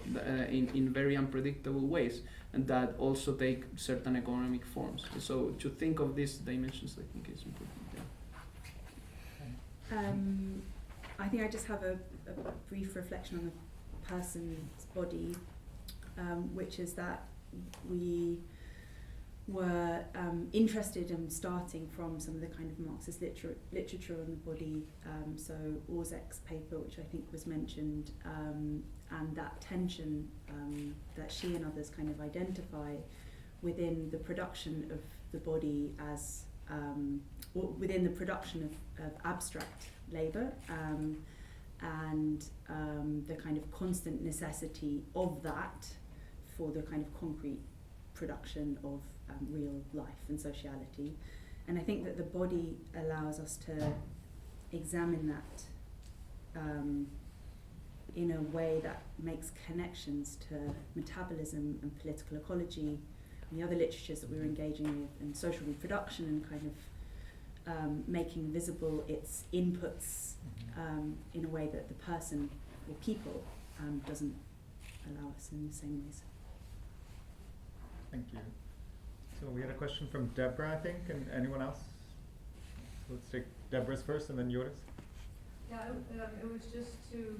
in very unpredictable ways, and that also take certain economic forms. So to think of these dimensions, I think is important. I think I just have a brief reflection on the person's body, which is that we were interested in starting from some of the kind of Marxist literature on the body, so Orzek's paper, which I think was mentioned, and that tension that she and others kind of identify within the production of the body as within the production of abstract labour, and the kind of constant necessity of that for the kind of concrete production of real life and sociality. And I think that the body allows us to examine that in a way that makes connections to metabolism and political ecology and the other literatures that we were engaging with, and social reproduction, and kind of making visible its inputs in a way that the person or people doesn't allow us in the same ways. Thank you. So we had a question from Deborah, I think, and anyone else? Let's take Deborah's first and then yours. Yeah, it was just to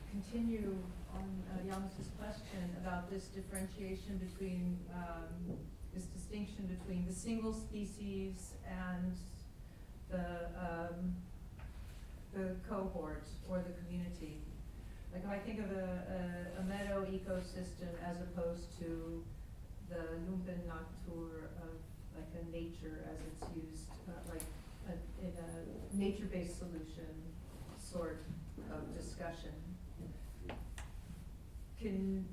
continue on Janus's question about this differentiation between, this distinction between the single species and the cohort or the community. Like if I think of a meadow ecosystem as opposed to the Lumpennatur of like a nature as it's used, in a nature-based solution sort of discussion. Can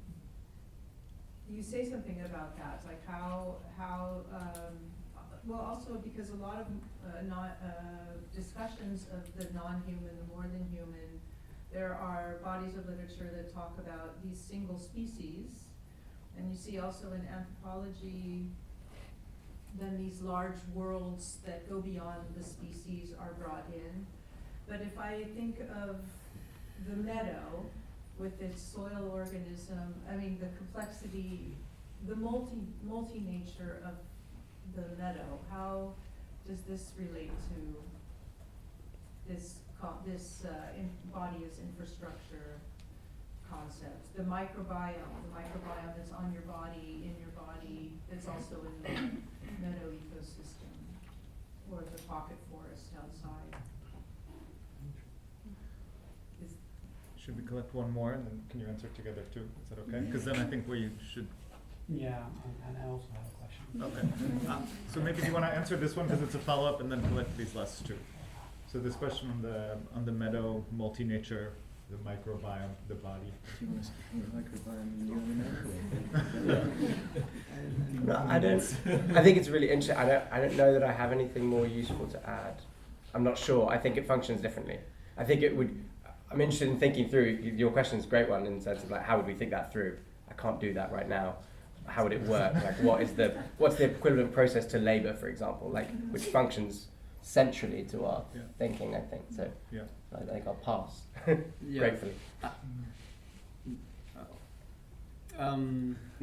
you say something about that? Like how well, also because a lot of discussions of the non-human, the more than human, there are bodies of literature that talk about these single species, and you see also in anthropology, then these large worlds that go beyond the species are brought in. But if I think of the meadow with its soil organism, I mean the complexity, the multi-nature of the meadow, how does this relate to this body as infrastructure concept? The microbiome that's on your body, in your body, that's also in the meadow ecosystem, or the pocket forest outside. Should we collect one more and then can you answer together too? Is that okay? Because then I think we should. Yeah, and I also have a question. Okay. So maybe you want to answer this one because it's a follow-up, and then collect these last two. So this question on the meadow, multi-nature, the microbiome, the body. Do you want to speak on the microbiome? No, I don't. I think it's really interesting. I don't know that I have anything more useful to add. I'm not sure. I think it functions differently. I think it would. I'm interested in thinking through. Your question is a great one in the sense of like, how would we think that through? I can't do that right now. How would it work? Like, what's the equivalent process to labour, for example? Like, which functions centrally to our Yeah. thinking, I think. So Yeah. I think I'll pass, Yeah. gratefully.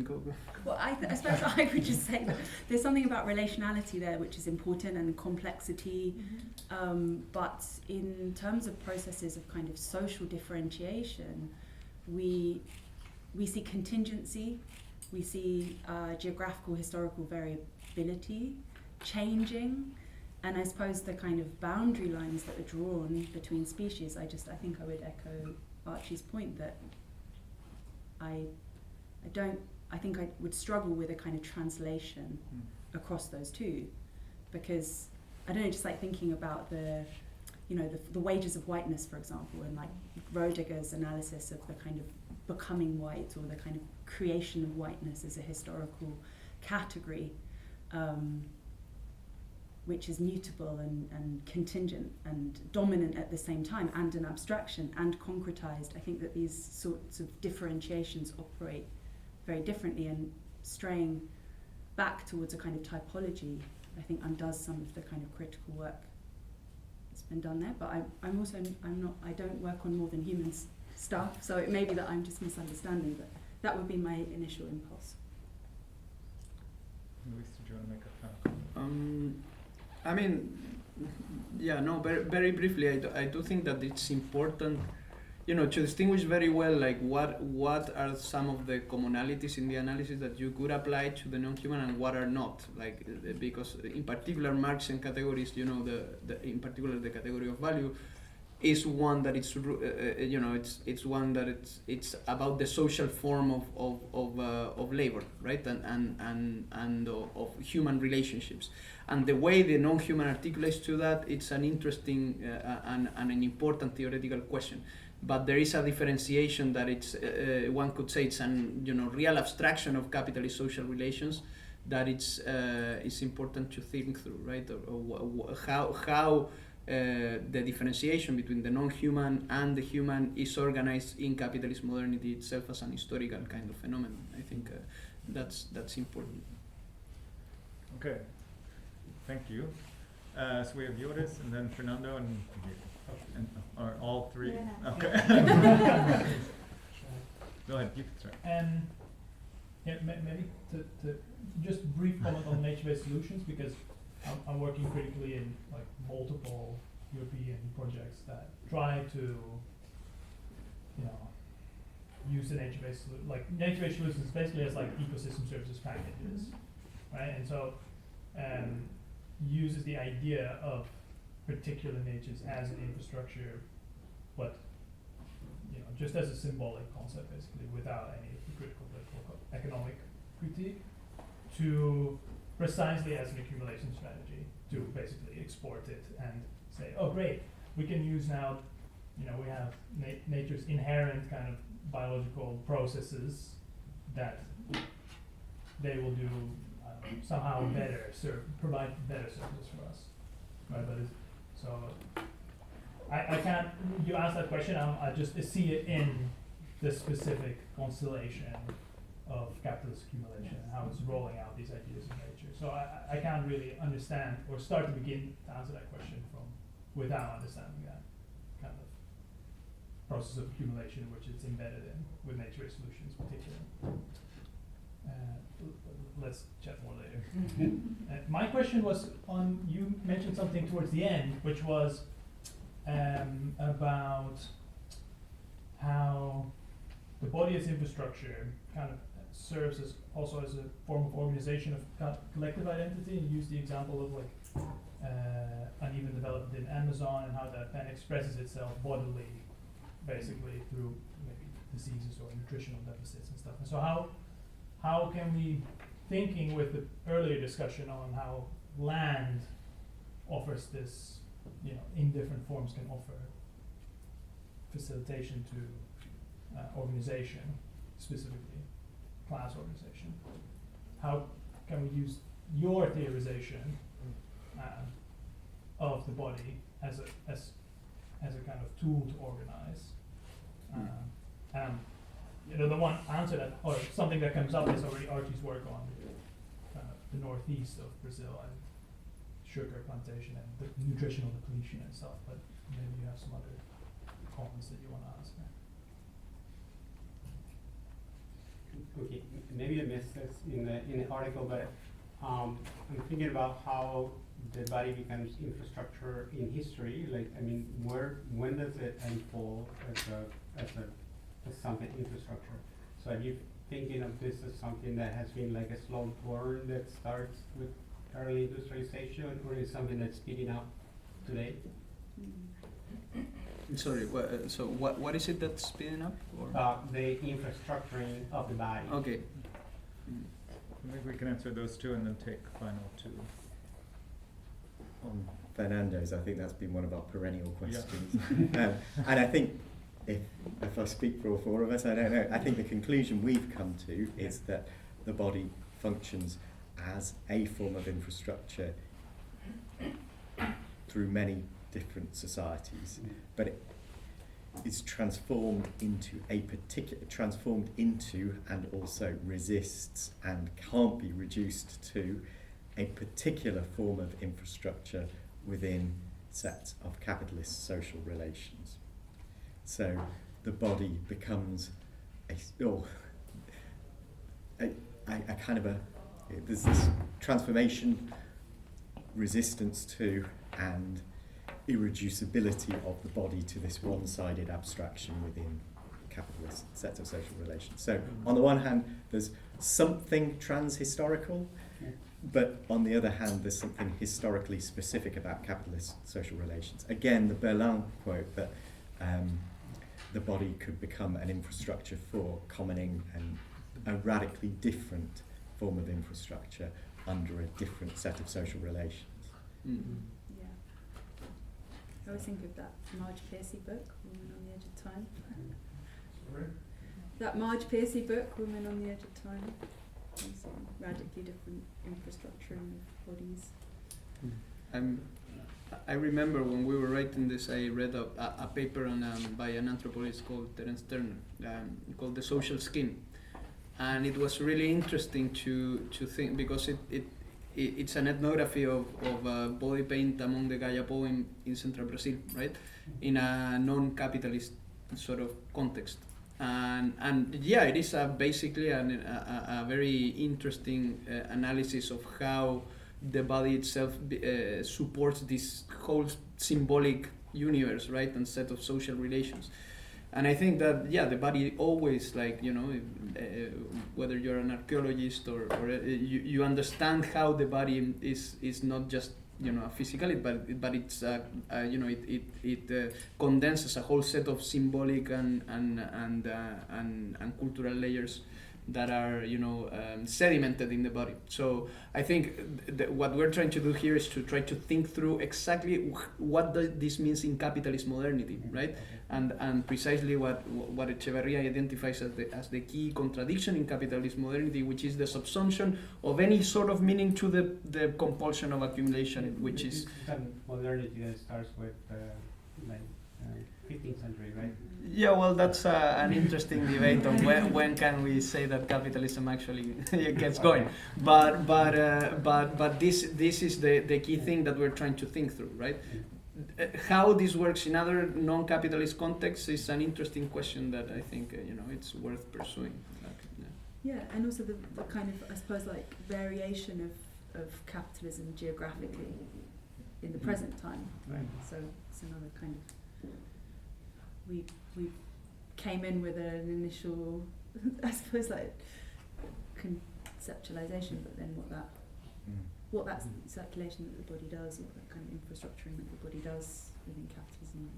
Go. Well, I suppose I would just say that there's something about relationality there which is important, and complexity. But in terms of processes of kind of social differentiation, we see contingency, we see geographical, historical variability changing, and I suppose the kind of boundary lines that are drawn between species. I think I would echo Archie's point that I think I would struggle with a kind of translation across those two, because I don't know, just like thinking about the wages of whiteness, for example, and like Roediger's analysis of the kind of becoming white, or the kind of creation of whiteness as a historical category, which is mutable and contingent and dominant at the same time, and an abstraction and concretized. I think that these sorts of differentiations operate very differently, and straying back towards a kind of typology, I think, undoes some of the kind of critical work that's been done there. But I don't work on more than humans stuff, so it may be that I'm just misunderstanding, but that would be my initial impulse. Luis, did you want to make a final comment? I mean, yeah, no, very, very briefly, I do think that it's important, to distinguish very well, like what are some of the commonalities in the analysis that you could apply to the non-human and what are not, like, because in particular Marxian categories, in particular the category of value is one that it's one that it's about the social form of labor, right, and of human relationships, and the way the non-human articulates to that, it's an interesting and an important theoretical question. But there is a differentiation that it's one could say it's an real abstraction of capitalist social relations that it's important to think through, right, or how the differentiation between the non-human and the human is organized in capitalist modernity itself as an historical kind of phenomenon. I think that's important. Okay, thank you. So we have Joris, and then Fernando, and are all three? Yeah. Okay. Go ahead, you can start. Maybe to just brief comment on nature-based solutions, because I'm working critically in like multiple European projects that try to, use the nature-based nature-based solutions basically as like ecosystem services packages, right? And so uses the idea of particular natures as an infrastructure, but just as a symbolic concept, basically, without any critical political economic critique, to precisely as an accumulation strategy to basically export it and say, oh great, we can use now, we have nature's inherent kind of biological processes that they will do somehow better, provide better services for us, right? But so I can't, you asked that question, I just see it in the specific constellation of capitalist accumulation and how it's rolling out these ideas of nature. So I can't really understand or start to begin to answer that question without understanding that kind of process of accumulation which it's embedded in with nature-based solutions particularly. Let's chat more later. My question was on, you mentioned something towards the end, which was about how the body as infrastructure kind of serves as also as a form of organization of collective identity, and use the example of like uneven development in Amazon and how that then expresses itself bodily, basically through maybe diseases or nutritional deficits and stuff. And so how can we, thinking with the earlier discussion on how land offers this, in different forms can offer facilitation to organization, specifically class organization. How can we use your theorization of the body as a kind of tool to organize? The one answer that, or something that comes up is already Archie's work on the northeast of Brazil and sugar plantation and the nutritional depletion and stuff, but maybe you have some other comments that you want to ask. Okay, maybe I missed this in the article, but I'm thinking about how the body becomes infrastructure in history. Like, I mean, when does it unfold as something infrastructure? So are you thinking of this as something that has been like a slow burn that starts with early industrialization, or is something that's speeding up today? Sorry, what is it that's speeding up? Or? The infrastructuring of the body. Okay. Maybe we can answer those two and then take final two. On Fernando's, I think that's been one of our perennial questions. And I think, if I speak for all four of us, I don't know, I think the conclusion we've come to is that the body functions as a form of infrastructure through many different societies, but it is transformed into and also resists and can't be reduced to a particular form of infrastructure within sets of capitalist social relations. So the body becomes there's this transformation, resistance to, and irreducibility of the body to this one-sided abstraction within capitalist sets of social relations. So on the one hand, there's something trans-historical, but on the other hand, there's something historically specific about capitalist social relations. Again, the Berlin quote that the body could become an infrastructure for commoning and a radically different form of infrastructure under a different set of social relations. Mm-hmm. Yeah. I always think of that Marge Piercy book, Women on the Edge of Time. Sorry? That Marge Piercy book, Women on the Edge of Time. It's radically different infrastructure of bodies. I remember when we were writing this, I read a paper by an anthropologist called Terence Turner called The Social Skin. And it was really interesting to think, because it's an ethnography of body paint among the Gaiapó in central Brazil, right? In a non-capitalist sort of context. And yeah, it is basically a very interesting analysis of how the body itself supports this whole symbolic universe, right, and set of social relations. And I think that, yeah, the body always, like, you know, whether you're an archaeologist or you understand how the body is not just, you know, a physicality, but it's you know, it condenses a whole set of symbolic and cultural layers that are, you know, sedimented in the body. So I think what we're trying to do here is to try to think through exactly what this means in capitalist modernity, right? And precisely what Echeverría identifies as the key contradiction in capitalist modernity, which is the subsumption of any sort of meaning to the compulsion of accumulation, which is modernity that starts with 15th century, right? Yeah, well, that's an interesting debate on when can we say that capitalism actually gets going. But this is the key thing that we're trying to think through, right? How this works in other non-capitalist contexts is an interesting question that I think you know, it's worth pursuing. Yeah, and also the kind of, I suppose, like variation of capitalism geographically in the present time, right? So it's another kind of, we came in with an initial, I suppose, like conceptualization, but then what that circulation that the body does, what that kind of infrastructuring that the body does within capitalism.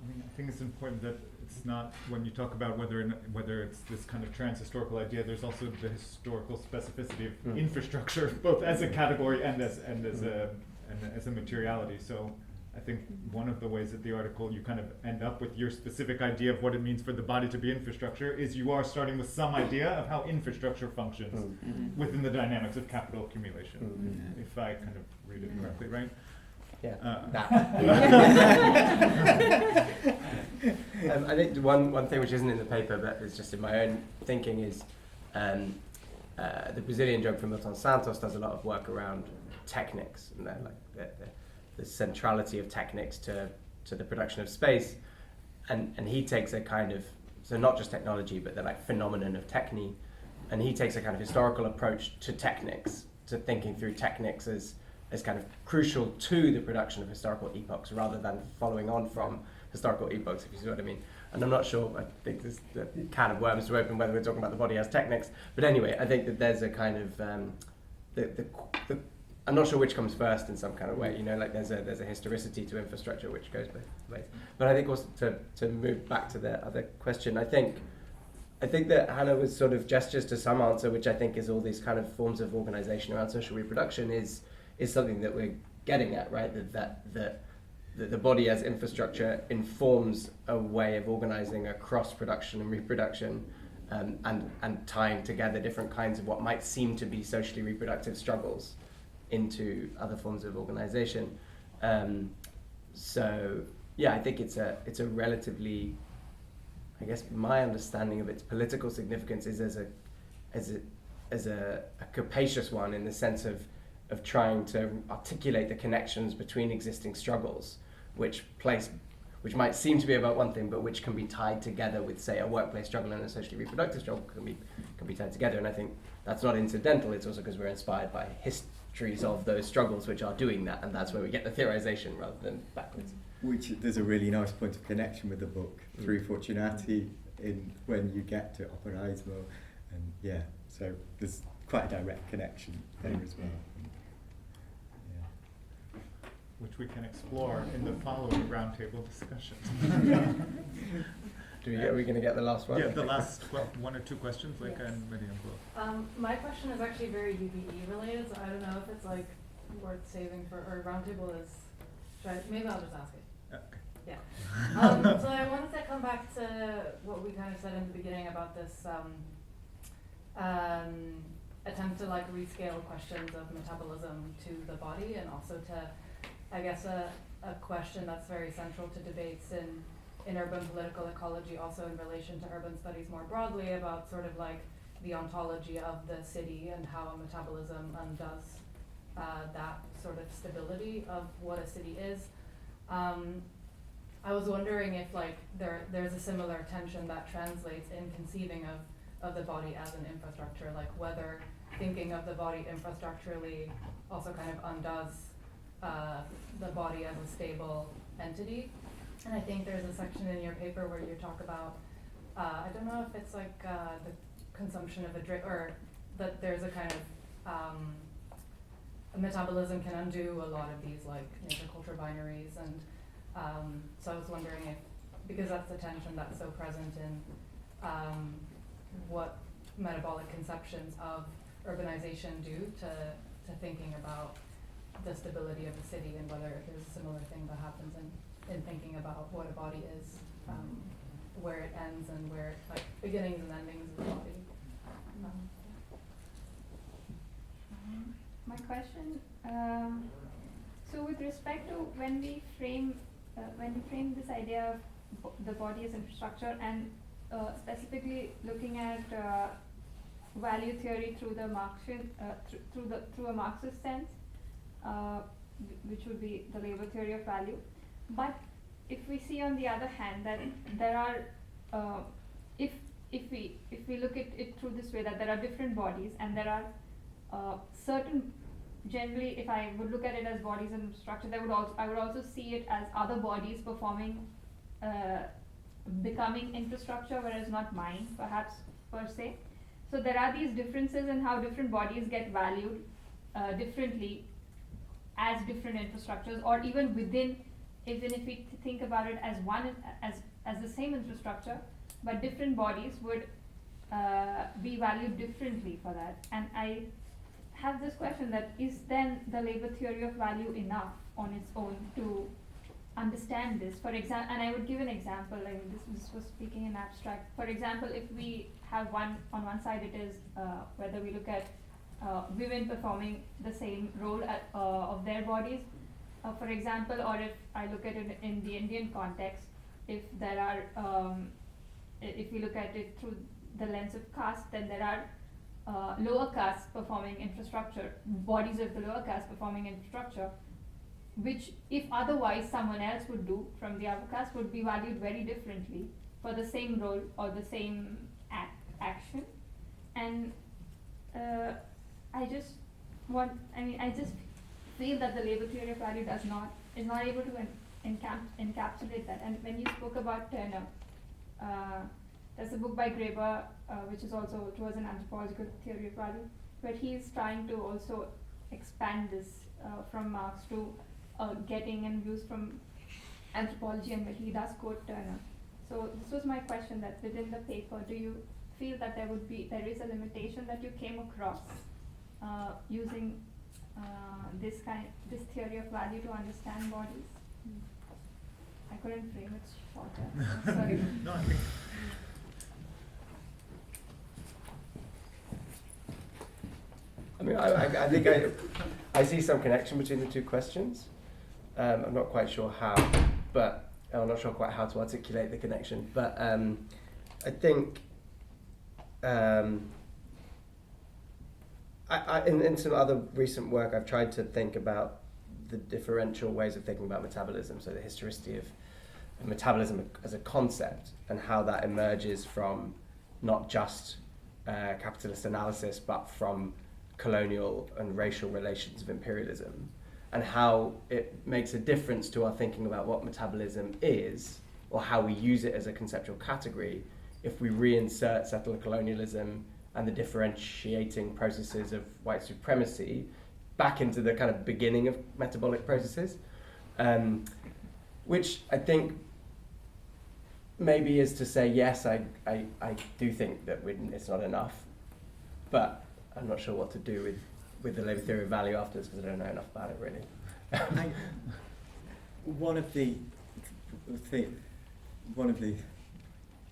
I think it's important that it's not, when you talk about whether it's this kind of trans-historical idea, there's also the historical specificity of infrastructure, both as a category and as a materiality. So I think one of the ways that the article, you kind of end up with your specific idea of what it means for the body to be infrastructure, is you are starting with some idea of how infrastructure functions within the dynamics of capital accumulation, if I kind of read it correctly, right? Yeah. I think one thing which isn't in the paper but is just in my own thinking is the Brazilian geographer Milton Santos does a lot of work around techniques, and they're like the centrality of techniques to the production of space, and he takes a kind of, so not just technology, but the like phenomenon of techne, and he takes a kind of historical approach to techniques, to thinking through techniques as kind of crucial to the production of historical epochs rather than following on from historical epochs, if you see what I mean. And I'm not sure, I think this the can of worms to open whether we're talking about the body as techniques, but anyway, I think that there's a kind of, I'm not sure which comes first in some kind of way, you know, like there's a historicity to infrastructure which goes both ways. But I think also to move back to the other question, I think that Hannah was sort of gestures to some answer, which I think is all these kind of forms of organization around social reproduction is something that we're getting at, right? That the body as infrastructure informs a way of organizing across production and reproduction, and tying together different kinds of what might seem to be socially reproductive struggles into other forms of organization. So yeah, I think it's a relatively, I guess my understanding of its political significance is as a capacious one, in the sense of trying to articulate the connections between existing struggles, which might seem to be about one thing, but which can be tied together with, say, a workplace struggle and a socially reproductive struggle can be tied together. And I think that's not incidental. It's also because we're inspired by histories of those struggles which are doing that, and that's where we get the theorization rather than backwards. Which there's a really nice point of connection with the book through Fortunati in when you get to operaismo, and yeah, so there's quite a direct connection there as well. Which we can explore in the following roundtable discussion. Are we going to get the last one? Yeah, the last one or two questions, like and Miriam will. My question is actually very UBE related, so I don't know if it's like worth saving for, or roundtable is, maybe I'll just ask it. Okay. Yeah. So I wanted to come back to what we kind of said in the beginning about this attempt to like rescale questions of metabolism to the body, and also to, I guess, a question that's very central to debates in urban political ecology, also in relation to urban studies more broadly, about sort of like the ontology of the city and how metabolism undoes that sort of stability of what a city is. I was wondering if like there's a similar tension that translates in conceiving of the body as an infrastructure, like whether thinking of the body infrastructurally also kind of undoes the body as a stable entity. And I think there's a section in your paper where you talk about, I don't know if it's like the consumption of a drink, or that there's a kind of, metabolism can undo a lot of these like nature culture binaries, and so I was wondering if, because that's the tension that's so present in what metabolic conceptions of urbanization do to thinking about the stability of the city, and whether there's a similar thing that happens in thinking about what a body is, where it ends and where it, like beginnings and endings of the body. My question, so with respect to when we frame this idea of the body as infrastructure, and specifically looking at value theory through the Marxian, through a Marxist sense, which would be the labor theory of value. But if we see on the other hand that there are, if we look at it through this way, that there are different bodies, and there are certain, generally if I would look at it as bodies and structure, I would also see it as other bodies performing, becoming infrastructure, whereas not mine, perhaps, per se. So there are these differences in how different bodies get valued differently as different infrastructures, or even within, even if we think about it as one, as the same infrastructure, but different bodies would be valued differently for that. And I have this question, that is then the labor theory of value enough on its own to understand this? For example, and I would give an example, like this was speaking in abstract. For example, if we have on one side it is whether we look at women performing the same role of their bodies, for example, or if I look at it in the Indian context, if there are, if we look at it through the lens of caste, then there are lower castes performing infrastructure, bodies of the lower caste performing infrastructure, which if otherwise someone else would do from the other caste would be valued very differently for the same role or the same action. And I just feel that the labor theory of value is not able to encapsulate that. And when you spoke about Turner, there's a book by Graeber, which is also towards an anthropological theory of value, but he's trying to also expand this from Marx to getting and views from anthropology, and he does quote Turner. So this was my question, that within the paper, do you feel that there is a limitation that you came across using this theory of value to understand bodies? I couldn't frame it shorter. Sorry. No, I think. I mean, I think I see some connection between the two questions. I'm not quite sure how, but I'm not sure quite how to articulate the connection. But I think in some other recent work, I've tried to think about the differential ways of thinking about metabolism. So the historicity of metabolism as a concept and how that emerges from not just capitalist analysis, but from colonial and racial relations of imperialism, and how it makes a difference to our thinking about what metabolism is, or how we use it as a conceptual category, if we reinsert settler colonialism and the differentiating processes of white supremacy back into the kind of beginning of metabolic processes, which I think maybe is to say, yes, I do think that it's not enough, but I'm not sure what to do with the labour theory of value afterwards, because I don't know enough about it really. One of the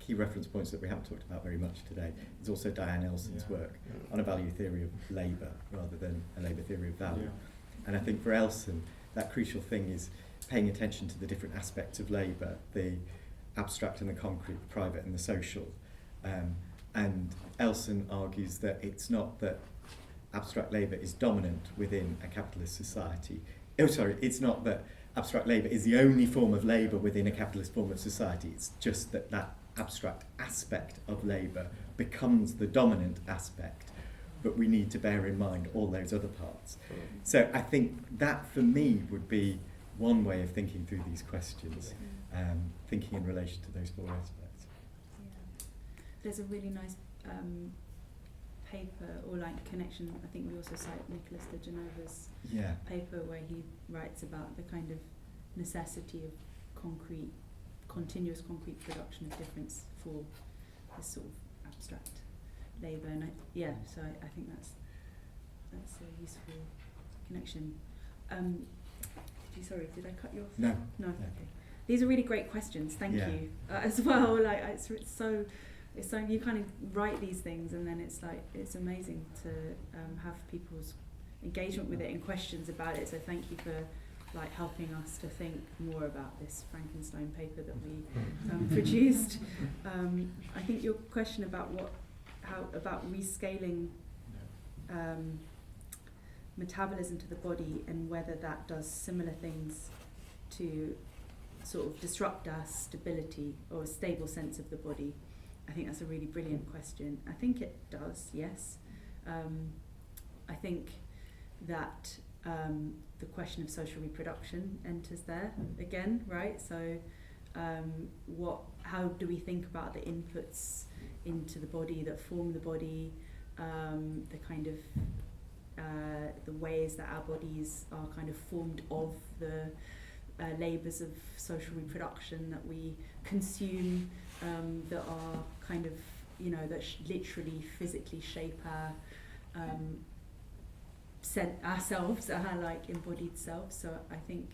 key reference points that we haven't talked about very much today is also Diane Elson's work on a value theory of labour rather than a labour theory of value. Yeah. And I think for Elson, that crucial thing is paying attention to the different aspects of labour, the abstract and the concrete, the private and the social. And Elson argues that it's not that abstract labour is dominant within a capitalist society. It's not that abstract labour is the only form of labour within a capitalist form of society. It's just that that abstract aspect of labour becomes the dominant aspect, but we need to bear in mind all those other parts. So I think that, for me, would be one way of thinking through these questions, thinking in relation to those four aspects. There's a really nice paper, or like connection, I think we also cite Nicholas de Genova's paper, where he writes about the kind of necessity of continuous concrete production of difference for this sort of abstract labour. And so I think that's a useful connection. Did I cut you off? No. No. Okay. These are really great questions. Thank you as well. Like it's so you kind of write these things, and then it's amazing to have people's engagement with it and questions about it. So thank you for helping us to think more about this Frankenstein paper that we produced. I think your question about about rescaling metabolism to the body, and whether that does similar things to sort of disrupt our stability or a stable sense of the body. I think that's a really brilliant question. I think it does, yes. I think that the question of social reproduction enters there again, right? So how do we think about the inputs into the body that form the body, the kind of the ways that our bodies are kind of formed of the labours of social reproduction that we consume, that are kind of, that literally physically shape ourselves, our embodied self. So I think,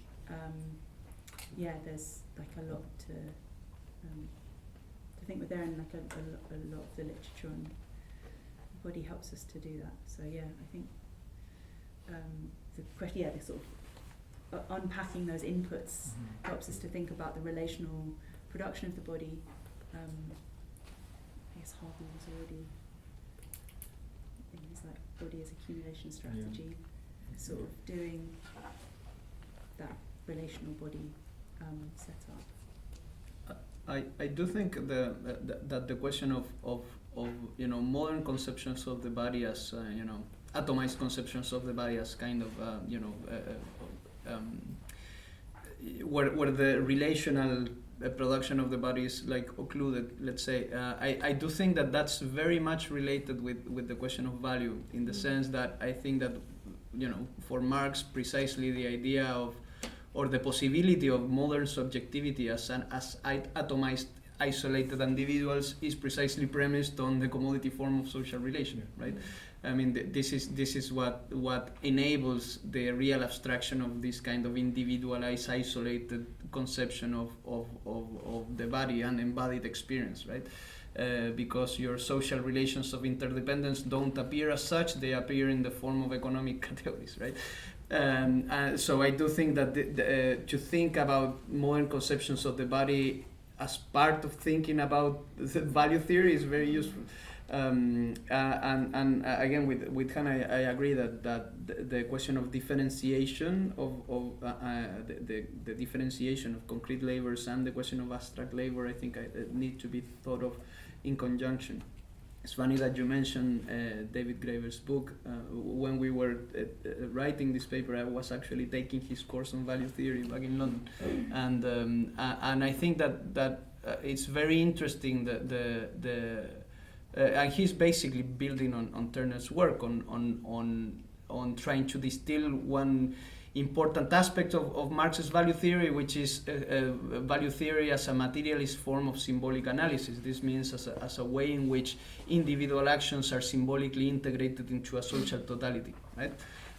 there's a lot to think with there, and a lot of the literature on the body helps us to do that. So I think the question, the sort of unpacking those inputs helps us to think about the relational production of the body. I guess Harvey was already in his body as accumulation strategy, sort of doing that relational body set up. I do think that the question of modern conceptions of the body as atomized conceptions of the body as kind of where the relational production of the body is like occluded, let's say. I do think that that's very much related with the question of value, in the sense that I think that for Marx, precisely the idea of or the possibility of modern subjectivity as atomized, isolated individuals is precisely premised on the commodity form of social relation, right? I mean, this is what enables the real abstraction of this kind of individualized, isolated conception of the body and embodied experience, right? Because your social relations of interdependence don't appear as such; they appear in the form of economic categories, right? So I do think that to think about modern conceptions of the body as part of thinking about the value theory is very useful. And again, with Hannah, I agree that the question of differentiation of the differentiation of concrete labors and the question of abstract labor, I think need to be thought of in conjunction. It's funny that you mentioned David Graeber's book. When we were writing this paper, I was actually taking his course on value theory back in London, and I think that it's very interesting and he's basically building on Turner's work on trying to distill one important aspect of Marx's value theory, which is value theory as a materialist form of symbolic analysis. This means as a way in which individual actions are symbolically integrated into a social totality, right?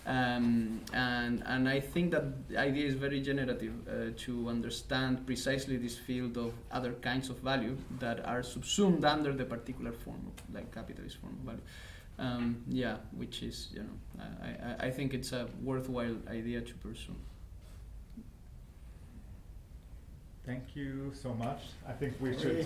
And I think that the idea is very generative to understand precisely this field of other kinds of value that are subsumed under the particular form of, like, capitalist form of value. Which is, I think it's a worthwhile idea to pursue. Thank you so much. I think we should.